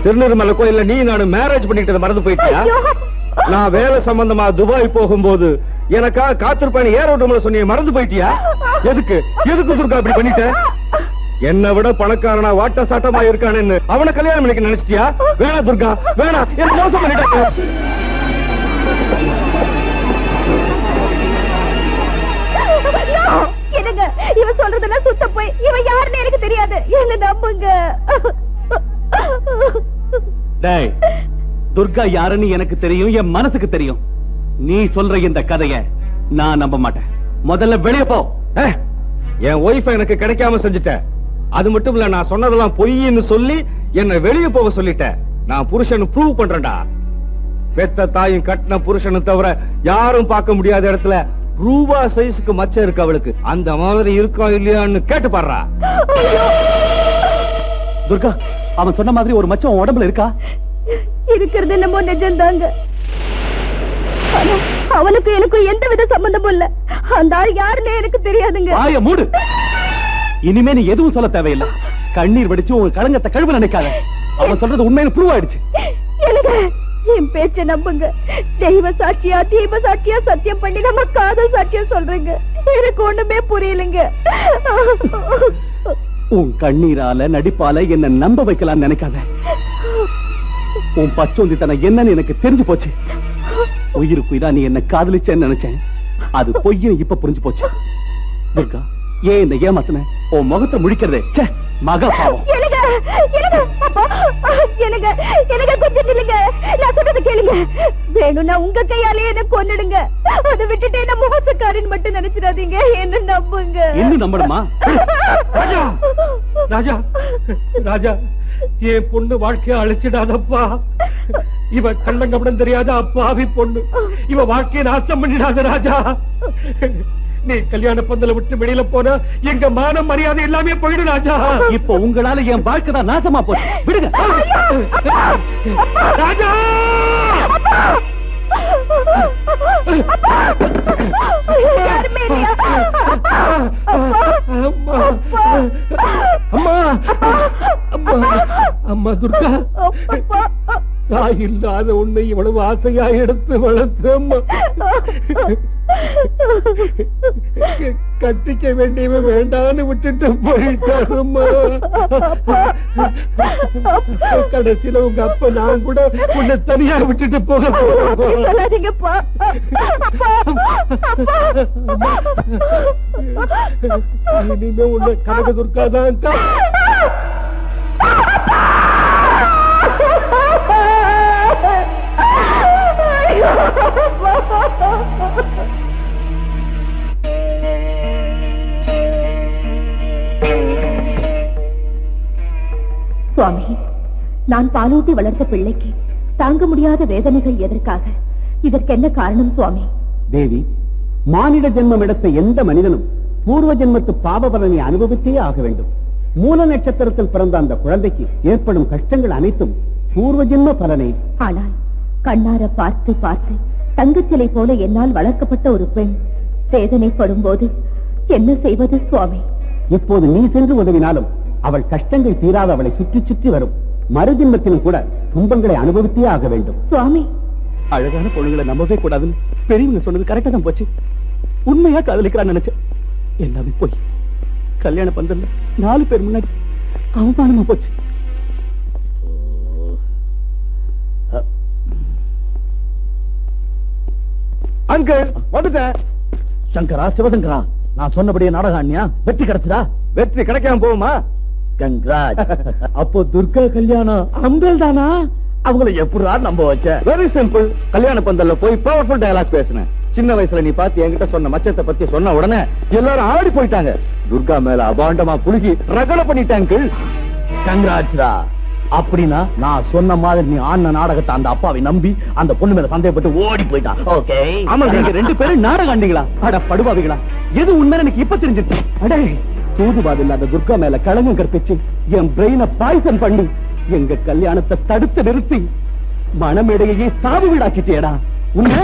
திருநெல்வேலி கோயில்ல நீ நானும் மேரேஜ் பண்ணிக்கிட்டத மறந்து போயிட்டியா? நான் வேலை சம்பந்தமா துபாய் போகும்போது எனக்காக காத்திருப்பேன் ஏரோட்டம்ல சொன்னிய மறந்து போயிட்டியா? எதுக்கு துர்கா அப்படி பண்ணிட்ட? என்னை விட பணக்காரனா வாட்ட சாட்டமா இருக்கானு அவனை கல்யாணம் பண்ணிக்க நினைச்சிட்டியா? வேணா துர்கா வேணா, என்ன மோசம் பண்ணிட்டாங்க. என்னங்க இவன் சொல்றதெல்லாம் சுத்த போய் இவன் யாருன்னு எனக்கு தெரியாது. என்ன நம்புங்க. டேய், துர்கா யாருன்னு எனக்கு தெரியும், என் மனசுக்கு தெரியும். நீ சொல்ற இந்த கதைய நான் நம்ப மாட்டேன். முதல்ல வெளிய போ. என் ஒய்ஃபை எனக்கு கிடைக்காம செஞ்சுட்ட. அது மட்டும் இல்ல, நான் சொன்னதெல்லாம் பொய்ன்னு சொல்லி என்ன வெளியே போக சொல்லிட்ட. நான் புருஷன் ப்ரூவ் பண்றேன்டா. பெத்த தாயும் கட்டின புருஷனு தவிர யாரும் பார்க்க முடியாத இடத்துல ரூபா சைஸுக்கு மச்சம் இருக்கு அவளுக்கு. அந்த மாதிரி இருக்கா இல்லையான்னு கேட்டு பாடுறா. துர்கா, அவன் சொன்ன மாதிரி ஒரு மச்சம் உடம்புல இருக்கா? இருக்கிறது என்னமோ நிஜம்தாங்க. அவனுக்கு எனக்கும் எந்த வித சம்பந்தமும் இல்ல. அந்த ஆள் யாருன்னே எனக்கு தெரியாதுங்க. வாய மூடு. இனிமே நீ எதுவும் சொல்ல தேவையில்லை. கண்ணீர் வடிச்சு உங்க களங்கத்தை கழுவ நினைக்காத. அவன் சொல்றது உண்மையில ப்ரூவ் ஆயிடுச்சு. எனக்கு என் பேச்ச நம்புங்க. தெய்வ சாட்சியா தீப சாட்சியா சத்தியம் பண்ணி நம்ம காதல் சாட்சியம் சொல்றேங்க. எனக்கு ஒண்ணுமே புரியலங்க. உன் கண்ணீரால நடிப்பால என்ன நம்ப வைக்கலாம் நினைக்காத. உன் பச்சோந்தித்தனம் என்னன்னு எனக்கு தெரிஞ்சு போச்சு. உயிருக்கு இதா நீ என்ன காதலிச்சேன்னு நினைச்சேன். அது பொய்ன்னு இப்ப புரிஞ்சு போச்சு. துர்கா, ஏன் இந்த ஏமாத்தின? உன் முகத்தை முழிக்கிறதே மக பாவம். வேணும்னா உங்க கையாலே என்ன கொன்னுடுங்க. அதை விட்டுட்டு என்ன முகத்துக்காரின்னு மட்டும் நினைச்சிடாதீங்க. என்ன நம்புங்க. இன்னும் நம்பணுமா? ராஜா ராஜா ராஜா, என் பொண்ணு வாழ்க்கைய அழிச்சிடாதப்பா. இவ கள்ளங்கப்படம் தெரியாத அப்பாவி பொண்ணு. இவ வாழ்க்கையை நாசம் பண்ணிடாத ராஜா. நீ கல்யாண பந்தல விட்டு வெளியில போன எங்க மானம் மரியாதை எல்லாமே போயிடும் ராஜா. இப்போ உங்களால என் வாழ்க்கை தான் நாசமா போச்சு. விடுங்க ராஜா. அம்மா அம்மா துர்கா, தாய் இல்லாத உன்னை இவ்வளவு ஆசையா எடுத்து வளர்த்து அம்மா. கட்டிக்க வேண்டியவன் வேண்டான்னு விட்டுட்டு போயிட்டாருமா. கடைசியில உங்க அப்பா நான் கூட உன்னை தனியா விட்டுட்டு போக இனிமே உன்னை கனக துர்காதான். சுவாமி, நான் பாலூட்டி வளர்த்த பிள்ளைக்கு தாங்க முடியாத வேதனைகள் எதற்காக? இதற்கு என்ன காரணம் சுவாமி? தேவி, மானிட ஜென்மம் எடுத்த எந்த மனிதனும் பூர்வ ஜென்மத்து பாப பலனை அனுபவித்தே ஆக வேண்டும். மூல நட்சத்திரத்தில் பிறந்த அந்த குழந்தைக்கு ஏற்படும் கஷ்டங்கள் அனைத்தும் பூர்வ ஜென்ம பலனை. ஆனால் கண்ணார பார்த்து பார்த்து தங்கச்சிலை போல என்னால் வளர்க்கப்பட்ட ஒரு பெண் வேதனைப்படும் போது என்ன செய்வது சுவாமி? இப்போது நீ சென்று உதவினாலும் அவள் கஷ்டங்கள் தீராத அவளை சுற்றி சுற்றி வரும். மறுஜென்மத்திலும் கூட துன்பங்களை அனுபவித்தே ஆக வேண்டும். சுவாமி, அழகான பொண்ணுங்களை நம்பவே கூடாதுன்னு பெரியவங்க சொன்னது கரெக்டா தான் போச்சு. உண்மையா காதலிக்கிறான்னு நினைச்சேன். எல்லாமே போய் கல்யாண பந்தல்ல 4 பேர் முன்னாடி அவமானமா போச்சு. அங்கிள் வந்துட்டேன். சங்கரா, சிவசங்கரா, நான் சொன்னபடியே நாடகாண்யா வெற்றி கிடைச்சதா? வெற்றி கிடைக்காம போகுமா? கங்க்ராட். அப்போ துர்கா கல்யாணம் அம்பல் தானா? அவங்கள எப்படா நம்ப வச்ச? Very simple. கல்யாண பந்தல்ல போய் பவர்ஃபுல் டயலாக் பேசினேன். சின்ன வயசுல நீ பார்த்து என்கிட்ட சொன்ன மச்சத்தை பத்தி சொன்ன உடனே எல்லாரும் ஆடி போயிட்டாங்க. துர்கா மேல அபாண்டமா புழுகி ரகட பண்ணிட்டாங்க. கங்க்ராட்ஸ்டா. அப்படின்னா நான் சொன்ன மாதிரி நீ ஆன நாடகத்தை அந்த அப்பாவை நம்பி அந்த பொண்ணு மேல சந்தேகப்பட்டு ஓடி போயிட்டான். ஓகே. ஆமா, நீங்க 2 பேரும் நாடகம் ஆண்டீங்களா? அட படுவாவிகளா, எது உண்மை எனக்கு இப்ப தெரிஞ்சிருச்சு. அடே, தூதுவாது இல்லாத துர்கா மேல களங்கம் கற்பிச்சு என் பிரெயினை பாய்சன் பண்ணி எங்க கல்யாணத்தை தடுத்து நிறுத்தி மனமேடையே சாவு வீடாக்கிட்டேடா. உண்மை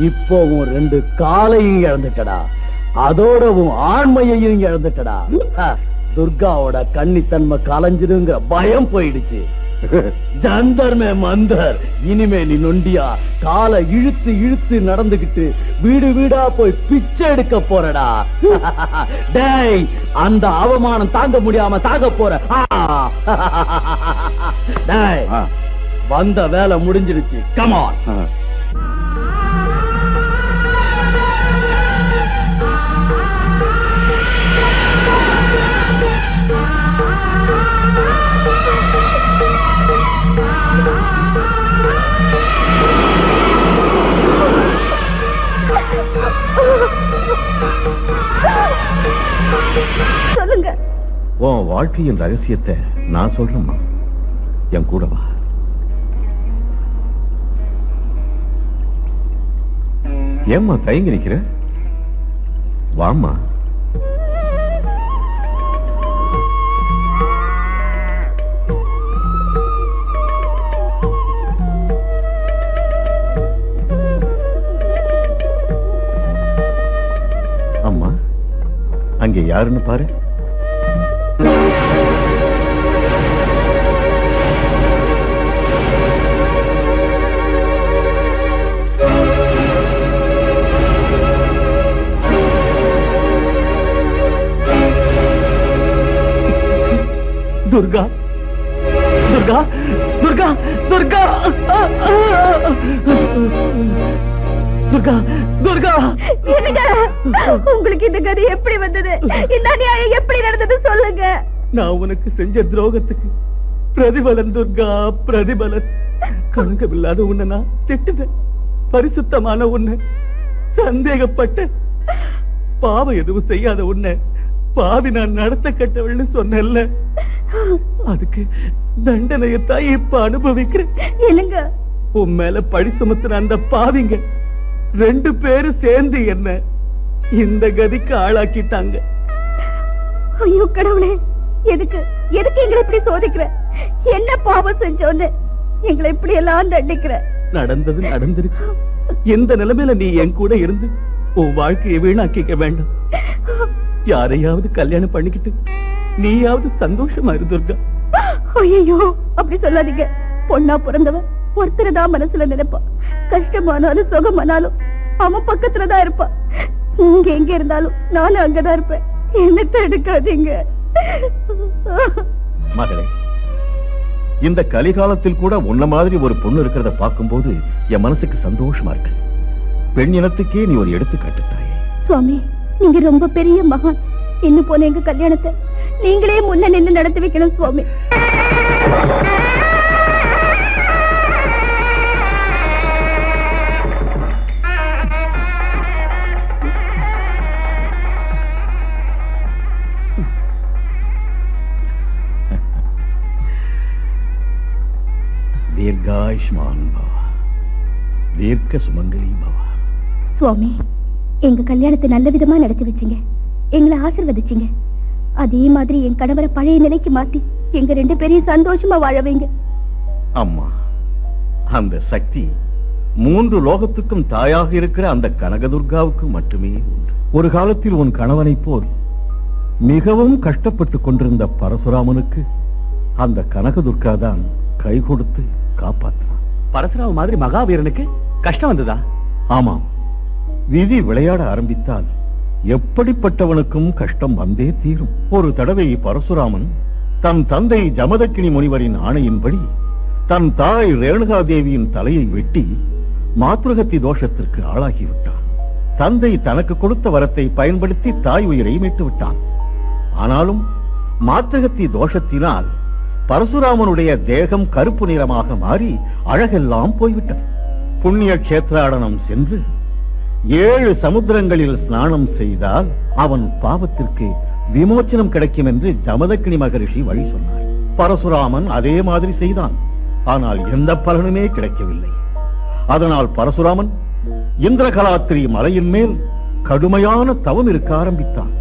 இப்போ உன் 2 காலையும் இழந்துட்டடா, அதோட உன் ஆண்மையையும் இழந்துட்டடா. துர்காவோட கன்னித்தன்மை கலைஞ்சிருங்கிற பயம் போயிடுச்சு. ஜந்தர்மே மந்தர், இனிமே நீ நொண்டியா காலை இழுத்து இழுத்து நடந்துகிட்டு வீடு வீடா போய் பிச்சை எடுக்க போறடா. டேய், அந்த அவமானம் தாங்க முடியாம தாங்க போற. டேய், வந்த வேலை முடிஞ்சிருச்சு. Come on. சொல்லுங்க. உன் வாழ்க்கையின் ரகசியத்தை நான் சொல்றேம்மா, என் கூட வா. ஏம்மா தயங்கி நிக்கிற? வாம்மா. அம்மா, அங்கே யாருன்னு பாரு. துர்கா துர்கா துர்கா துர்கா துர்கா துர்கா உங்களுக்கு இந்த கதி எப்படி வந்தது? இந்த அநியாயம் எப்படி நடந்தது சொல்லுங்க. நான் உனக்கு செஞ்ச துரோகத்துக்கு பிரதிபலன் துர்கா, பிரதிபலன். கணக்கமில்லாத உன்னை நான் திட்டுவேன். பரிசுத்தமான உன்னை சந்தேகப்பட்ட, பாவம் எதுவும் செய்யாத உன்னை பாவி நான் நடத்த கட்டவள்னு சொன்னேன்ல, அதுக்கு தண்டனையத்தான் இப்ப அனுபவிக்கிறேன். என்னங்க உன் மேல பழி சுமத்துற அந்த பாவிங்க 2 பேரும் சேர்ந்து என்ன இந்த கதிக்கு ஆளாக்கிட்டாங்க. ஐயோ கடவுளே, எதுக்கு எதுக்கு எங்களை இப்படி சோதிக்கிற? என்ன பாவம் செஞ்சோன்னு எங்களை இப்படி எல்லாம் தண்டிக்கிற? நடந்தது நடந்திருக்கு. எந்த நிலைமையில நீ என் கூட இருந்து உன் வாழ்க்கையை வீணாக்கிக்க வேண்டாம். யாரையாவது கல்யாணம் பண்ணிக்கிட்டு நீயாவது சந்தோஷமா இரு துர்கா. ஐயோ அப்படி சொல்லாதீங்க. பொண்ணா பிறந்தவன் ஒருத்தரதான் மனசுல நினைப்பா. கஷ்டமானாலும் சுகமானாலும் அவன் பக்கத்துலதான் இருப்பா. இங்க எங்க இருந்தாலும் நானும் அங்கதான் இருப்பேன். என்ன தடுக்காதீங்க மகளே. இந்த கலிகாலத்தில் கூட உன்ன மாதிரி ஒரு பொண்ணு இருக்கிறத பார்க்கும்போது என் மனசுக்கு சந்தோஷமா இருக்கு. பெண் இனத்துக்கே நீ ஒரு எடுத்துக்காட்டு தாயே. சுவாமி, நீங்க ரொம்ப பெரிய மகான். இன்னும் போன எங்க கல்யாணத்தை நீங்களே முன்ன நின்று நடத்தி வைக்கணும் சுவாமி. தீர்காயுஷ்மான் பவா, தீர்க்க சுமங்கலி பவா. சுவாமி, எங்க கல்யாணத்தை நல்ல விதமா நடத்தி வச்சீங்க. எங்களை ஆசீர்வதிச்சீங்க. அதே மாதிரி என் கணவரை பழைய நிலைக்கு மாத்தி எங்க 2 பேரையும் சந்தோஷமா வாழ வைங்க. அம்மா, அந்த சக்தி 3 லோகத்துக்கும் தாயாக இருக்கிற அந்த கனகதுர்காவுக்கு மட்டுமே உண்டு. ஒரு காலத்தில் உன் கணவனைப் போல் மிகவும் கஷ்டப்பட்டு கொண்டிருந்த பரசுராமனுக்கு அந்த கனகதுர்கா தான் கை கொடுத்து காப்பாற்றினான். பரசுராம மாதிரி மகாவீரனுக்கு கஷ்டம் வந்ததா? ஆமாம், விதி விளையாட ஆரம்பித்தால் எப்படிப்பட்டவனுக்கும் கஷ்டம் வந்தே தீரும். ஒரு தடவை பரசுராமன் தன் தந்தை ஜமதக்கினி முனிவரின் ஆணையின்படி தன் தாய் ரேணுகா தேவியின் தலையை வெட்டி மாத்ருகத்தி தோஷத்திற்கு ஆளாகிவிட்டான். தந்தை தனக்கு கொடுத்த வரத்தை பயன்படுத்தி தாய் உயிரை மீட்டு விட்டான். ஆனாலும் மாத்ருகத்தி தோஷத்தினால் பரசுராமனுடைய தேகம் கருப்பு நிறமாக மாறி அழகெல்லாம் போய்விட்டது. புண்ணிய கஷேத்ராடனம் சென்று 7 சமுத்திரங்களில் ஸ்நானம் செய்தால் அவன் பாவத்திற்கு விமோச்சனம் கிடைக்கும் என்று ஜமதக்கினி மகரிஷி வழி சொன்னார். பரசுராமன் அதே மாதிரி செய்தான். ஆனால் எந்த பலனுமே கிடைக்கவில்லை. அதனால் பரசுராமன் இந்திரகலாத்திரி மலையின் மேல் கடுமையான தவம் இருக்க ஆரம்பித்தான்.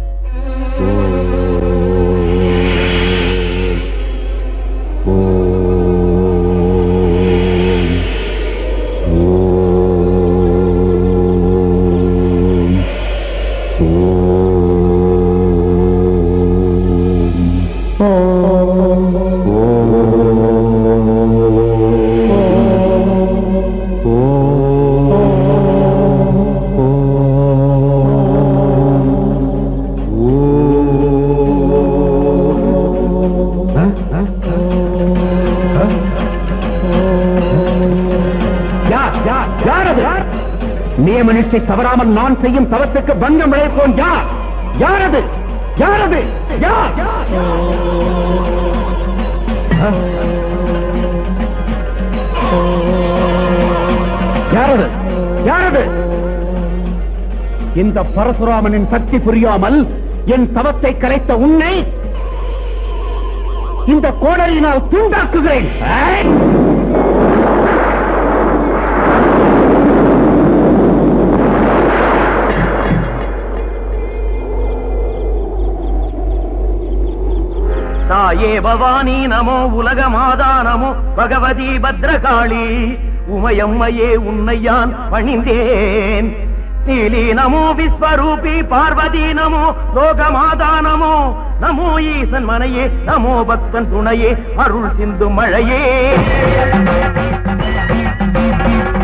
நியம நிஷ்டை தவறாமல் நான் செய்யும் தவத்துக்கு பங்கம் விளைப்போம். யார்? யாரது? யாரது? யார்? யாரது? யாரது? இந்த பரசுராமனின் சக்தி புரியாமல் என் தவத்தை கலைத்த உன்னை இந்த கோடரியினால் துண்டாக்குகிறேன். தாயே பவானி நமோ, உலக மாதா நமோ, பகவதி பத்ரகாளி உமையம்மையே உன்னையான் பணிந்தேன். நீலி நமோ, விஸ்வரூபி பார்வதி நமோ, லோகமாதா நமோ, நமோ ஈசன் மனையே, நமோ பக்தன் துணையே, அருள் சிந்து மழையே.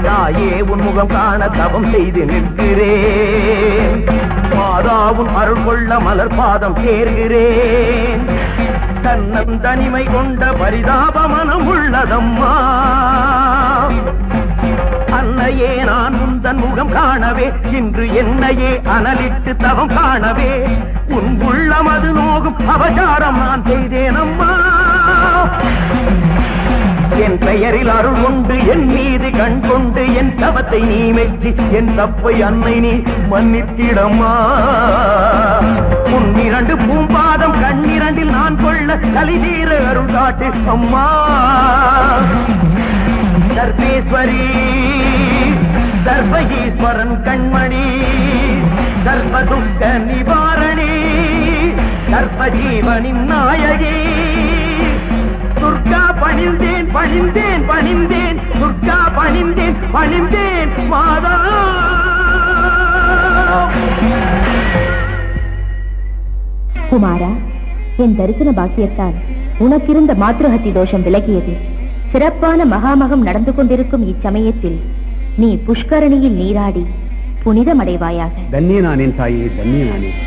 தாயே உன் முகம் காண தவம் செய்து நிற்கிறேன். மாதாவும் அருள் கொள்ள மலர் பாதம் சேர்கிறேன். தன்னந்தனிமை கொண்ட பரிதாப மனம் உள்ளதம்மா. அன்னையே நான் முந்தன் முகம் காணவே, இன்று என்னையே அனலிட்டு தவம் காணவே, உன் உள்ளம் அது நோகும் அபசாரம் நான் செய்தேனம்மா. என் பெயரில் அருள் கொண்டு என் மீது கண் கொண்டு என் தவத்தை நீ மெச்சி என் தப்பை அன்னை நீ மன்னித்திடம்மா. உன் இரண்டு பூம்பாதம் கண்ணிரண்டில் நான் கொள்ள கலிதீர அருள் காட்டு அம்மா. சர்வேஸ்வரி சர்வஈஸ்வரன் கண்மணி, சர்வ துக்க நிவாரணி, சர்வ ஜீவனின் நாயகி. துர்கா பணிந்தேன் பணிந்தேன் பணிந்தேன், துர்கா பணிந்தேன் பணிந்தேன் மாதா. குமாரா, என் தரிசன பாக்கியத்தால் உனக்கிருந்த மாத்ருஹத்தி தோஷம் விலகியது. சிறப்பான மகாமகம் நடந்து கொண்டிருக்கும் இச்சமயத்தில் நீ புஷ்கரணியில் நீராடி புனிதமடைவாயாக. தன்யனானேன் தாயே, தன்யனானேன்.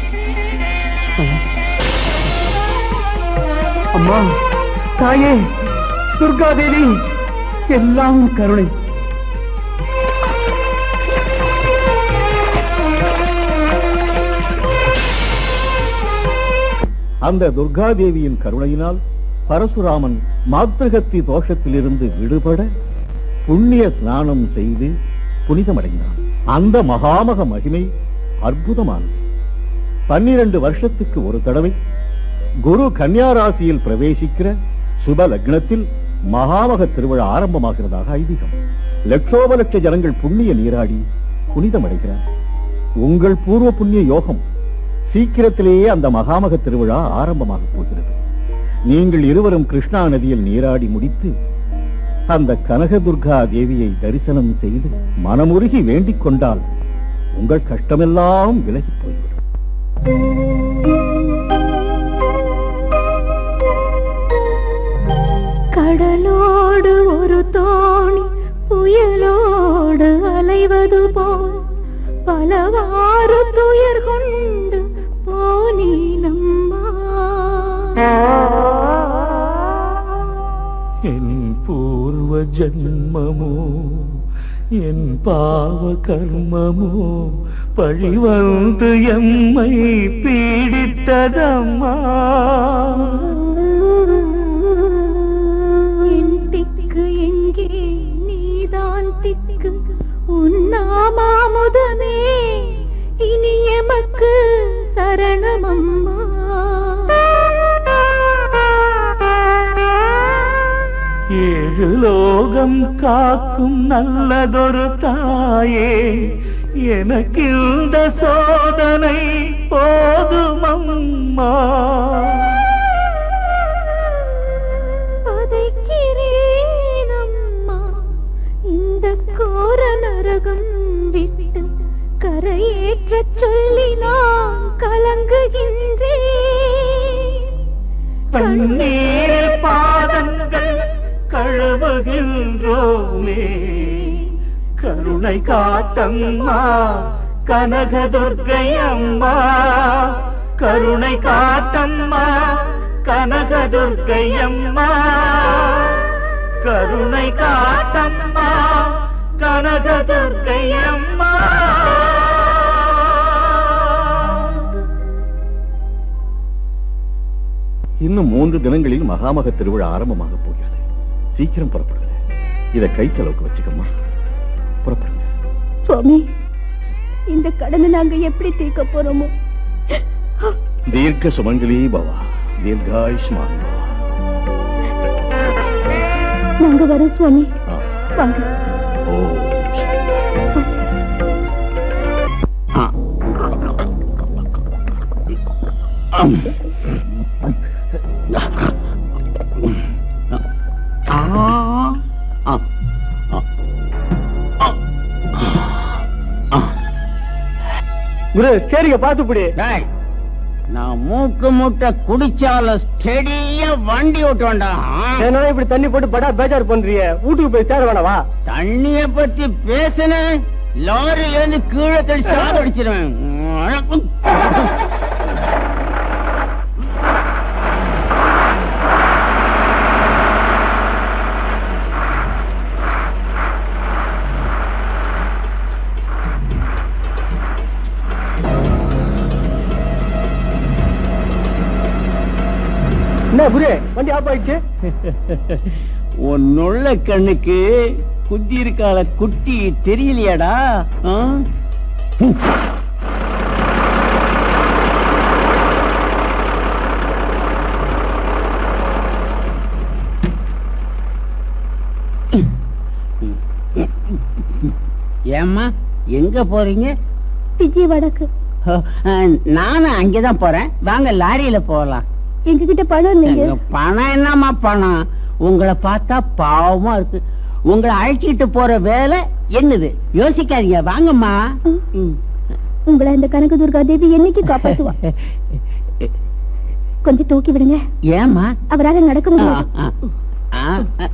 அம்மா, தாயே, துர்காதேவி, எல்லாம் கருணை. அந்த துர்காதேவியின் கருணையினால் பரசுராமன் மாத்ருஹத்தி தோஷத்திலிருந்து விடுபட புண்ணிய ஸ்நானம் செய்து புனிதமடைந்தான். அந்த மகாமக மகிமை அற்புதமானது. 12 வருஷத்துக்கு ஒரு தடவை குரு கன்னியா ராசியில் பிரவேசிக்கிற சுப லக்னத்தில் மகாமக திருவிழா ஆரம்பமாகிறதாக ஐதீகம். லட்சோப லட்ச ஜனங்கள் புண்ணிய நீராடி புனிதமடைகிறார். உங்கள் பூர்வ புண்ணிய யோகம் சீக்கிரத்திலேயே அந்த மகாமக திருவிழா ஆரம்பமாக போகிறது. நீங்கள் இருவரும் கிருஷ்ணா நதியில் நீராடி முடித்து அந்த கனகதுர்கா தேவியை தரிசனம் செய்து மனமுருகி வேண்டிக் கொண்டால் உங்கள் கஷ்டமெல்லாம் விலகி போய்விடும். கடலோடு ஒரு தோணி புயலோடு அலைவது போல் பலவாறு துயர் கொண்டு போனீனம்மா. என் பூர்வ ஜன்மமோ என் பாவ கர்மமோ பழி வந்து எம்மை பீடித்ததம்மா. என் திக்கு எங்கே நீதான் திக்கு, உன்னாமாமுதமே இனி எமக்கு சரணமம்மா. ஏழு லோகம் காக்கும் நல்லதொரு தாயே, எனக்கு இந்த சோதனை போதுமம்மா. பதைக்கிறேனம்மா, இந்த கோர நரகம் விட்டு கரையேற்ற சொல்லி நான் கலங்குகின்றேன். கண்ணீரில் பாதங்கள் கழுவுகின்றோமே, கருணை காட்டம்மா கனகதுர்க்கை அம்மா. கருணை காட்டம்மா கனகதுர்க்கை அம்மா. கருணை காட்டம்மா கனகதுர்க்கை அம்மா. இன்னும் 3 தினங்களில் மகாமக திருவிழா ஆரம்பமாக போகிறது. சீக்கிரம் புறப்படுங்க. இதை கை செலவுக்கு வச்சுக்கம்மா. புறப்படுங்க. சுவாமி, இந்த கடனை நாங்க எப்படி தீர்க்க போறோமோ? தீர்க்க சுமங்கலி பவா, தீர்காயுஷ்மான் பவா. நாங்க வரோம் சுவாமி. வாங்க. ஓ குரு, சரிங்க பாத்துப்படி. நான் மூக்கு முட்டை குடிச்சால ஸ்டெடியா வண்டி ஓட்ட வேண்டாம். என்னால இப்படி தண்ணி போட்டு படா பேஜார் பண்றிய? வீட்டுக்கு போய் சேர வேணவா? தண்ணிய பத்தி பேசின லாரில இருந்து கீழே தள்ளி சாதடிச்சிருவேன். என்ன புரிய வண்டி ஆஃப் ஆயிடுச்சு? உன்னுள்ள கண்ணுக்கு குத்தி இருக்கால குட்டி தெரியலையாடா? ஏம்மா எங்க போறீங்க? விஜயவாடாக்கு. நானும் அங்கதான் போறேன். வாங்க லாரியில போகலாம். எங்ககிட்ட பணம் இல்லைங்க. பணம் என்னம்மா பணம்? உங்களை பார்த்தா பாவமா இருக்கு. உங்களை அழைச்சிட்டு போற வேலை என்னது? யோசிக்காதீங்க, வாங்கம்மா. உங்களை இந்த கனக துர்கா தேவி என்னைக்கு காப்பாத்துவா? கொஞ்சம் தூக்கி விடுங்க. ஏம்மா? அவரால் நடக்க முடியாது.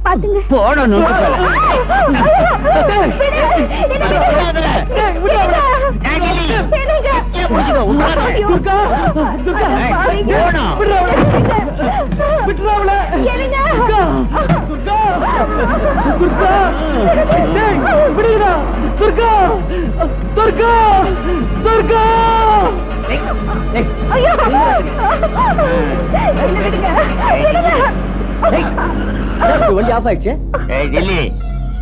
பாத்துங்க. போடணும். வண்டி ஆஃப் ஆயிடுச்சு.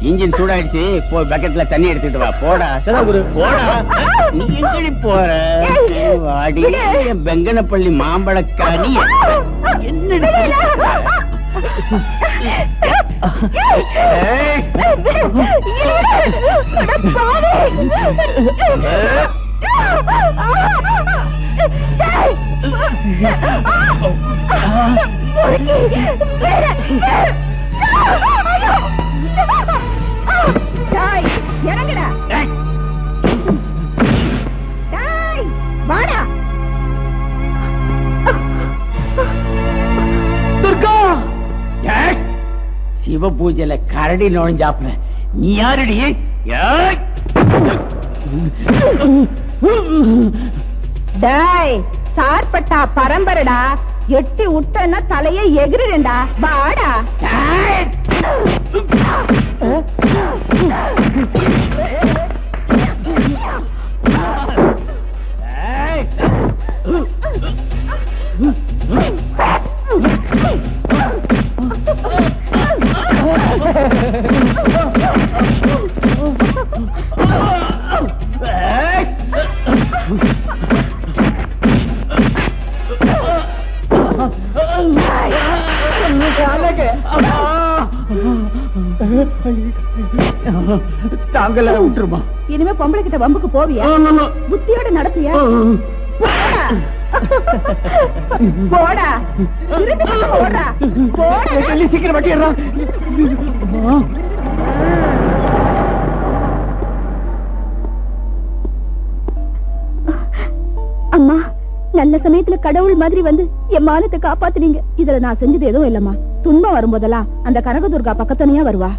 இன்ஜின் சூடாயிடுச்சு. போய் பக்கெட்ல தண்ணி எடுத்துட்டு வா. போடா போடா. நீ எங்கடி போற? வாடி பெங்கனப்பள்ளி மாம்பழக்காணி. என்ன இறங்கடா. வாடா. துர்கா, சிவ பூஜையில கரடி நுழைஞ்சாப்ல. நீ யாரடி? டேய், சார்பட்டா பரம்பரடா. எட்டி விட்டன்னா தலைய எகிருடா. வாடா. தாங்கள விட்டுருமா? இனிமே பொம்பளை கிட்ட வம்புக்கு போவியா? புத்தியோட நடத்தியா? போடா. போடா. சீக்கிரம் வட்டிடுறான். அம்மா, நல்ல சமயத்துல கடவுள் மாதிரி வந்து என் மானத்தை காப்பாத்துனீங்க. இதுல நான் செஞ்சது எதுவும் இல்லம்மா. துன்பம் வரும்போதெல்லாம் அந்த கனகதுர்கா பக்கத்தனையா வருவா.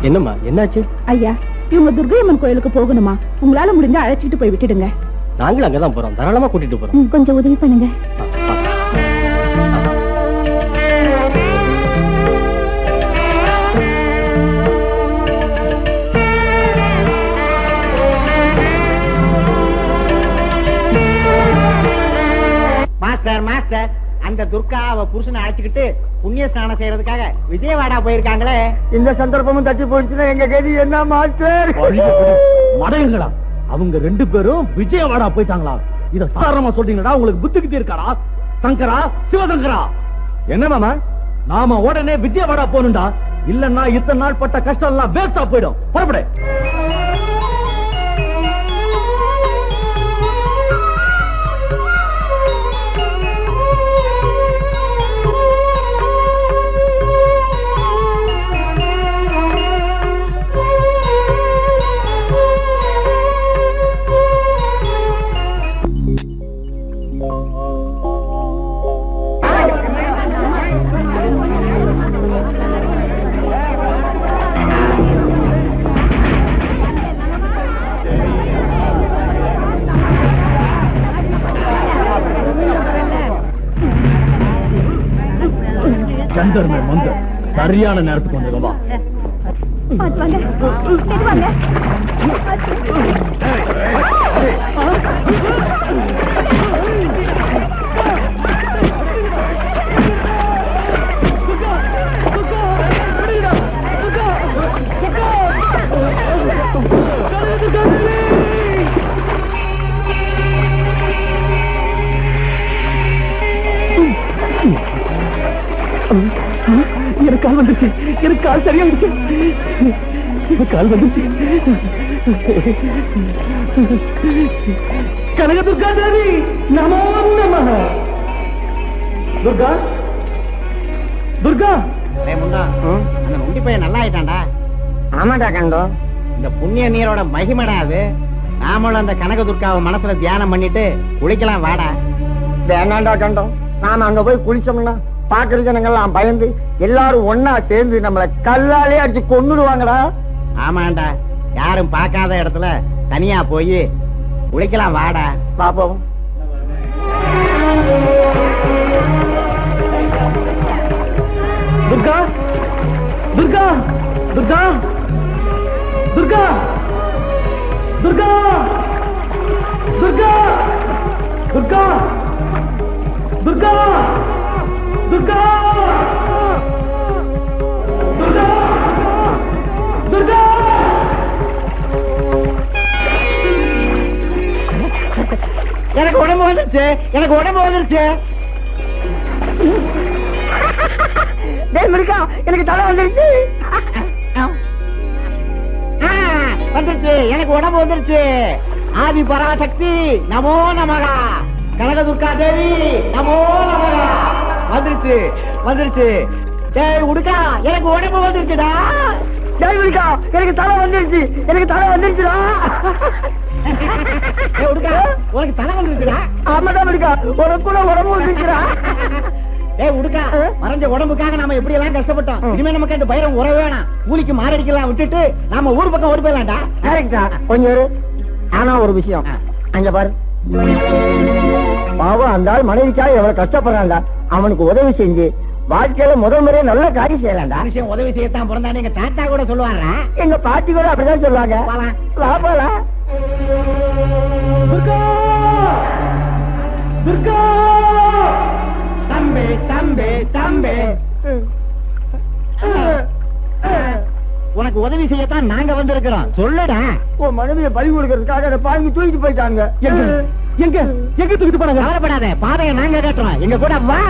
என்னம்மா, என்னாச்சு? ஐயா, இவங்க துர்கையம்மன் கோயிலுக்கு போகணுமா? உங்களால முடிஞ்சா அழைச்சிட்டு போய் விட்டுடுங்க. நாங்களும் அங்கதான் போறோம். தாராளமா கூட்டிட்டு போறோம். கொஞ்சம் உதவி பண்ணுங்க. மாஸ்டர் மாஸ்டர், அந்த துர்கா அவ புருஷனை அழைச்சுக்கிட்டு புண்ணிய ஸ்நானம் செய்யறதுக்காக விஜயவாடா போயிருக்காங்களே. இந்த சந்தர்ப்பமும் தட்டி போயிடுச்சுன்னா எங்க கதி என்ன மாஸ்டர்? மடையங்களா, அவங்க 2 பேரும் விஜயவாடா போயிட்டாங்களா? இத சாதாரணமா சொல்றீங்களா? உங்களுக்கு புத்தி கிட்டி இருக்காரா? சங்கரா, சிவசங்கரா, என்ன மாமா? நாம உடனே விஜயவாடா போகணும்டா. இல்லன்னா இத்தனை நாள் பட்ட கஷ்டம் எல்லாம் வேஸ்டா போயிடும். புறப்படு. अंदर में मंदिर சரியான நேரத்துக்கு வந்துடும் வா. பார்த்து வாங்க மெதுவாங்க. எனக்கு கால் வந்துருச்சு, எனக்கு கால் சரியா இருக்கு, கால் வந்துருச்சு. கனக துர்கா தேவி நமோ நமः. துர்கா துர்கா அந்த முண்டி பையன் நல்லா ஆயிட்டான்டா. ஆமாடா கண்டோம், இந்த புண்ணிய நீரோட மகிமடா அது. நாமளும் அந்த கனக துர்காவை மனசுல தியானம் பண்ணிட்டு குளிக்கலாம் வாடா. வேணாண்டா கண்டோம், நாம அங்க போய் குளிச்சோம்னா பாக்குற ஜனங்கள்லாம் பயந்து எல்லாரும் ஒன்னா சேர்ந்து நம்மள கல்லாலே அடிச்சு கொன்னுடுவாங்கடா. ஆமாண்டா, யாரும் பார்க்காத இடத்துல தனியா போய் குளிக்கலாம் வாடா. பாப்போம். துர்கா துர்கா துர்கா துர்கா துர்கா துர்கா துர்கா துர்கா துர்கா துர்கா துர்கா. எனக்கு உடம்பு வந்துருச்சு, எனக்கு உடம்பு வந்துருச்சு. எனக்கு தலை வந்துருச்சு, வந்துருச்சு, எனக்கு உடம்பு வந்துருச்சு. ஆதி பராசக்தி நமோ நமகா, கனக துர்கா தேவி நமோ நமகா. வந்துருச்சு வந்துருச்சு. டேய் உடுக்கா, எனக்கு உடம்பு வந்துருச்சுடா. டேய் உடுக்கா, எனக்கு தலை வந்துருச்சு, எனக்கு தலை வந்துருச்சுடா. உடுக்கா, உனக்கு தலை வந்துருச்சுடா. ஆமாடா உடுக்கா, உனக்கு கூட உடம்பு வந்துருச்சுடா. ஏய் உடுக்கா, மறைஞ்ச உடம்புக்காக நாம எப்படி எல்லாம் கஷ்டப்பட்டோம். இனிமே நமக்கு அந்த பயிரம் உறவு வேணாம். கூலிக்கு மாரடிக்கலாம் விட்டுட்டு நாம ஊர் பக்கம் ஓடி போயிடலாம்டா. கொஞ்சம் ஆனா ஒரு விஷயம், அங்க பாரு, பாவம் அந்த ஆள் மனைவிக்காக எவ்வளவு கஷ்டப்படுறாங்க. அவனுக்கு உதவி செஞ்சு வாழ்க்கையில முதல் முறையே நல்ல காரியம் செய்யலாம்டா. விஷயம் உதவி செய்யத்தான் பிறந்தானே எங்க தாத்தா கூட சொல்லுவாங்க, எங்க பாட்டி கூட அப்படிதான் சொல்லுவாங்க. போலாம். துர்கா துர்கா தம்பி தம்பி தம்பி, உனக்கு உதவி செய்யத்தான் நாங்க வந்திருக்கிறோம். சொல்லுடா. உன் மனைவியை பலி கொடுக்கறதுக்காக அதை பாங்கி தூக்கிட்டு போயிட்டாங்க. எங்க எங்க தூக்கிட்டு போனாங்க? கவலைப்படாத, பாதையை நாங்க கேட்டுறோம். எங்க கூட வா.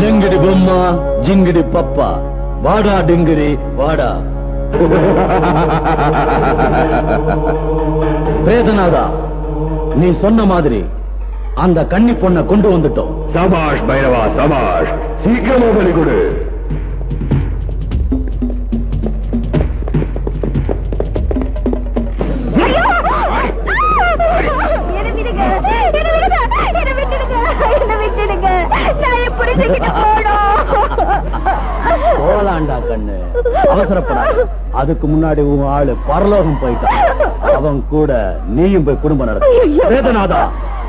ஜெங்கடி பொம்மா ஜிங்கடி பப்பா, வாடா டிங்கிரி வாடா. வேதனாதா, நீ சொன்ன மாதிரி அந்த கன்னி பொண்ணை கொண்டு வந்துட்டோம். சபாஷ் பைரவா சபாஷ், சீக்கிரமா பலி கொடு. போலாண்டா கண்ணு, அவசரப்படாது. அதுக்கு முன்னாடி உன் ஆளு பரலோகம் போயிட்டான். அவன் கூட நீயும் போய் குடும்பம் நடத்த. வேதனாதா,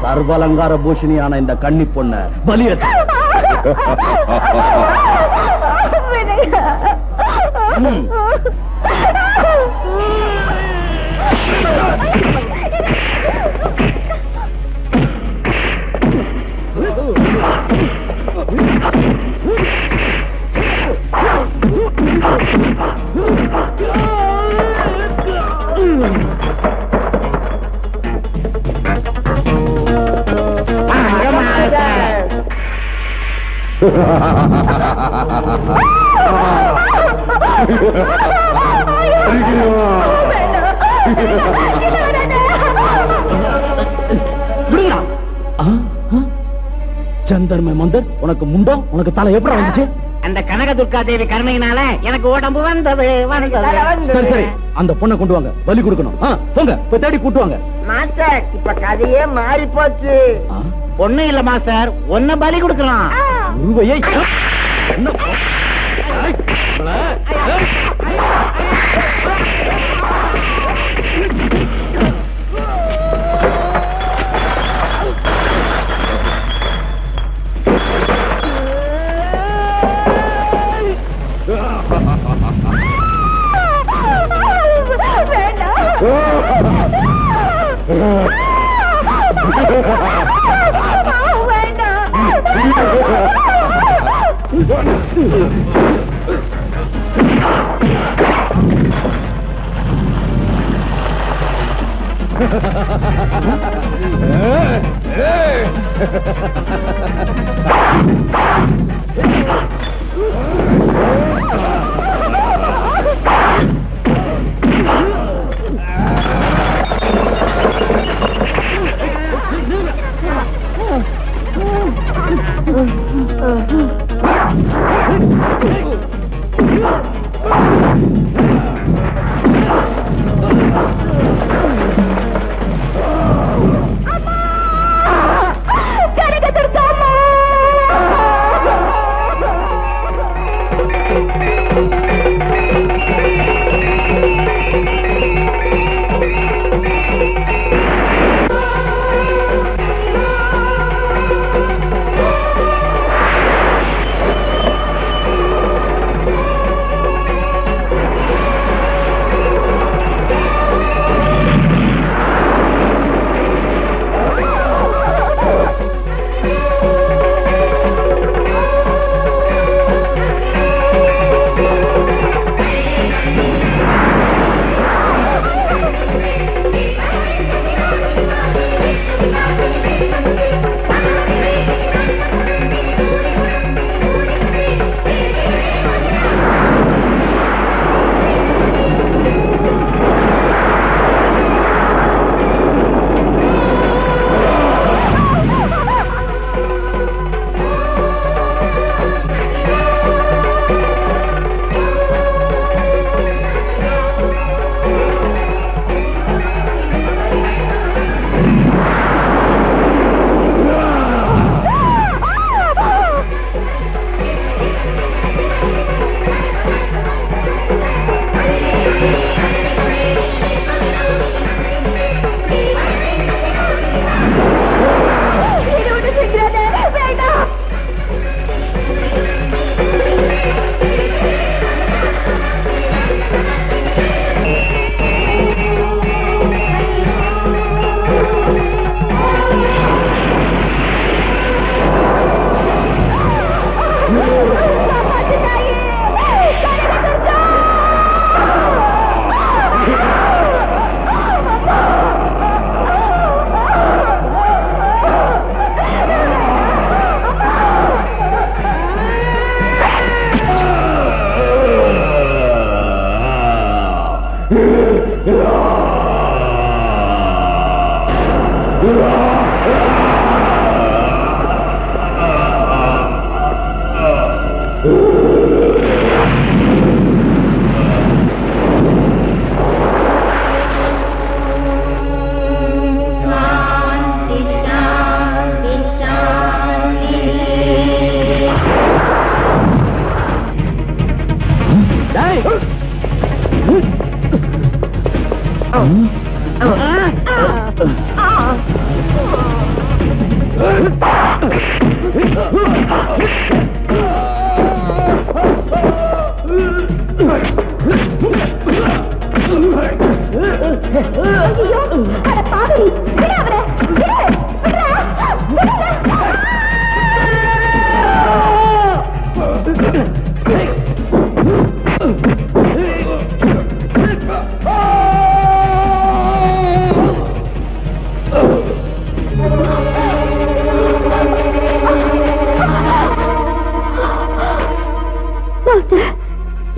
சர்வலங்கார பூஷணியான இந்த கன்னி பொண்ண பலியேற்று. சந்தர்ம மந்தர், உனக்கு முண்டம், உனக்கு தலை எப்படி வந்துச்சு? அந்த கனக துர்கா தேவி கருணையினால எனக்கு உடம்பு வந்தது. சரி சரி, அந்த பொண்ணை கொண்டு வாங்க, பலி கொடுக்கணும். போங்க, போய் தேடி கூட்டு வாங்க. மாஸ்டர், இப்ப கதையே மாறி போச்சு. ஒண்ணு இல்ல மாஸ்டர், ஒன்ன பலி கொடுக்கலாம். உருவையை என்ன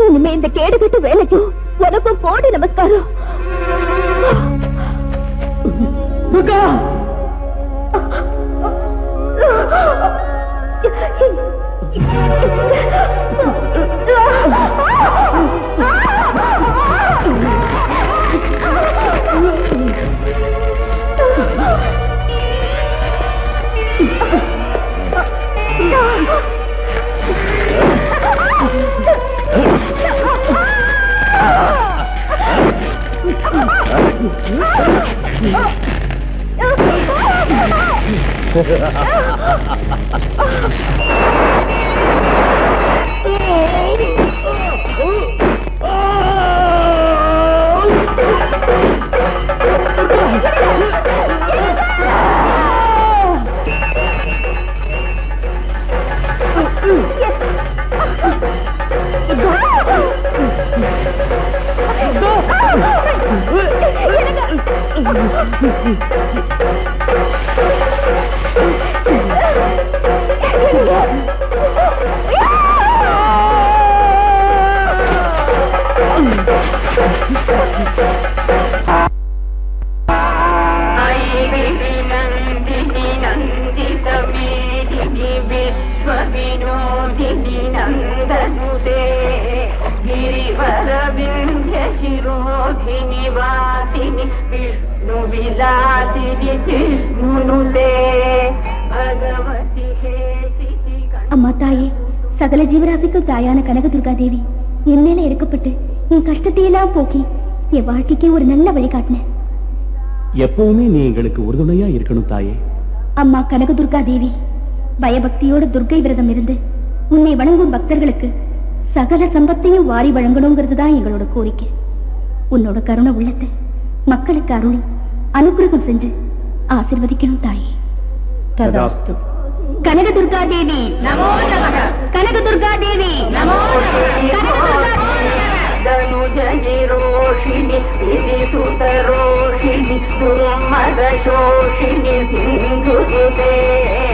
இனிமே இந்த கேடு விட்டு வேலைக்கும் உனக்கும் போடி நமஸ்காரம். विनोदिनी वासिनी विष्णु विलासिनी विष्णुनुते भगवती हे सिद्धि அம்மா தாயே, சகல ஜீவராசிக்கும் தாயான கனகதுர்காதேவி என் மேல இறக்கப்பட்டு என் கஷ்டத்தையெல்லாம் போக்கி என் வாழ்க்கைக்கு ஒரு நல்ல வழிகாட்டின. எப்பவுமே நீ எங்களுக்கு உறுதுணையா இருக்கணும் தாயே. அம்மா கனகதுர்காதேவி, பயபக்தியோட துர்க்கை விரதம் இருந்து உன்னை வணங்கும் பக்தர்களுக்கு சகல சம்பத்தையும் வாரி வழங்கணுங்கிறது தான் எங்களோட கோரிக்கை. உன்னோட கருணை உள்ளத்தை மக்களுக்கு அருளி அனுகிரகம் செஞ்சு ஆசீர்வதிக்கணும் தாயே. ததாஸ்து. கனகதுர்காதேவி நமோ நமக. கனகதுர்காதேவி நமோ ரோஷிணி சுதரோஷிணி துர்மத சோஷிணி சிந்துதே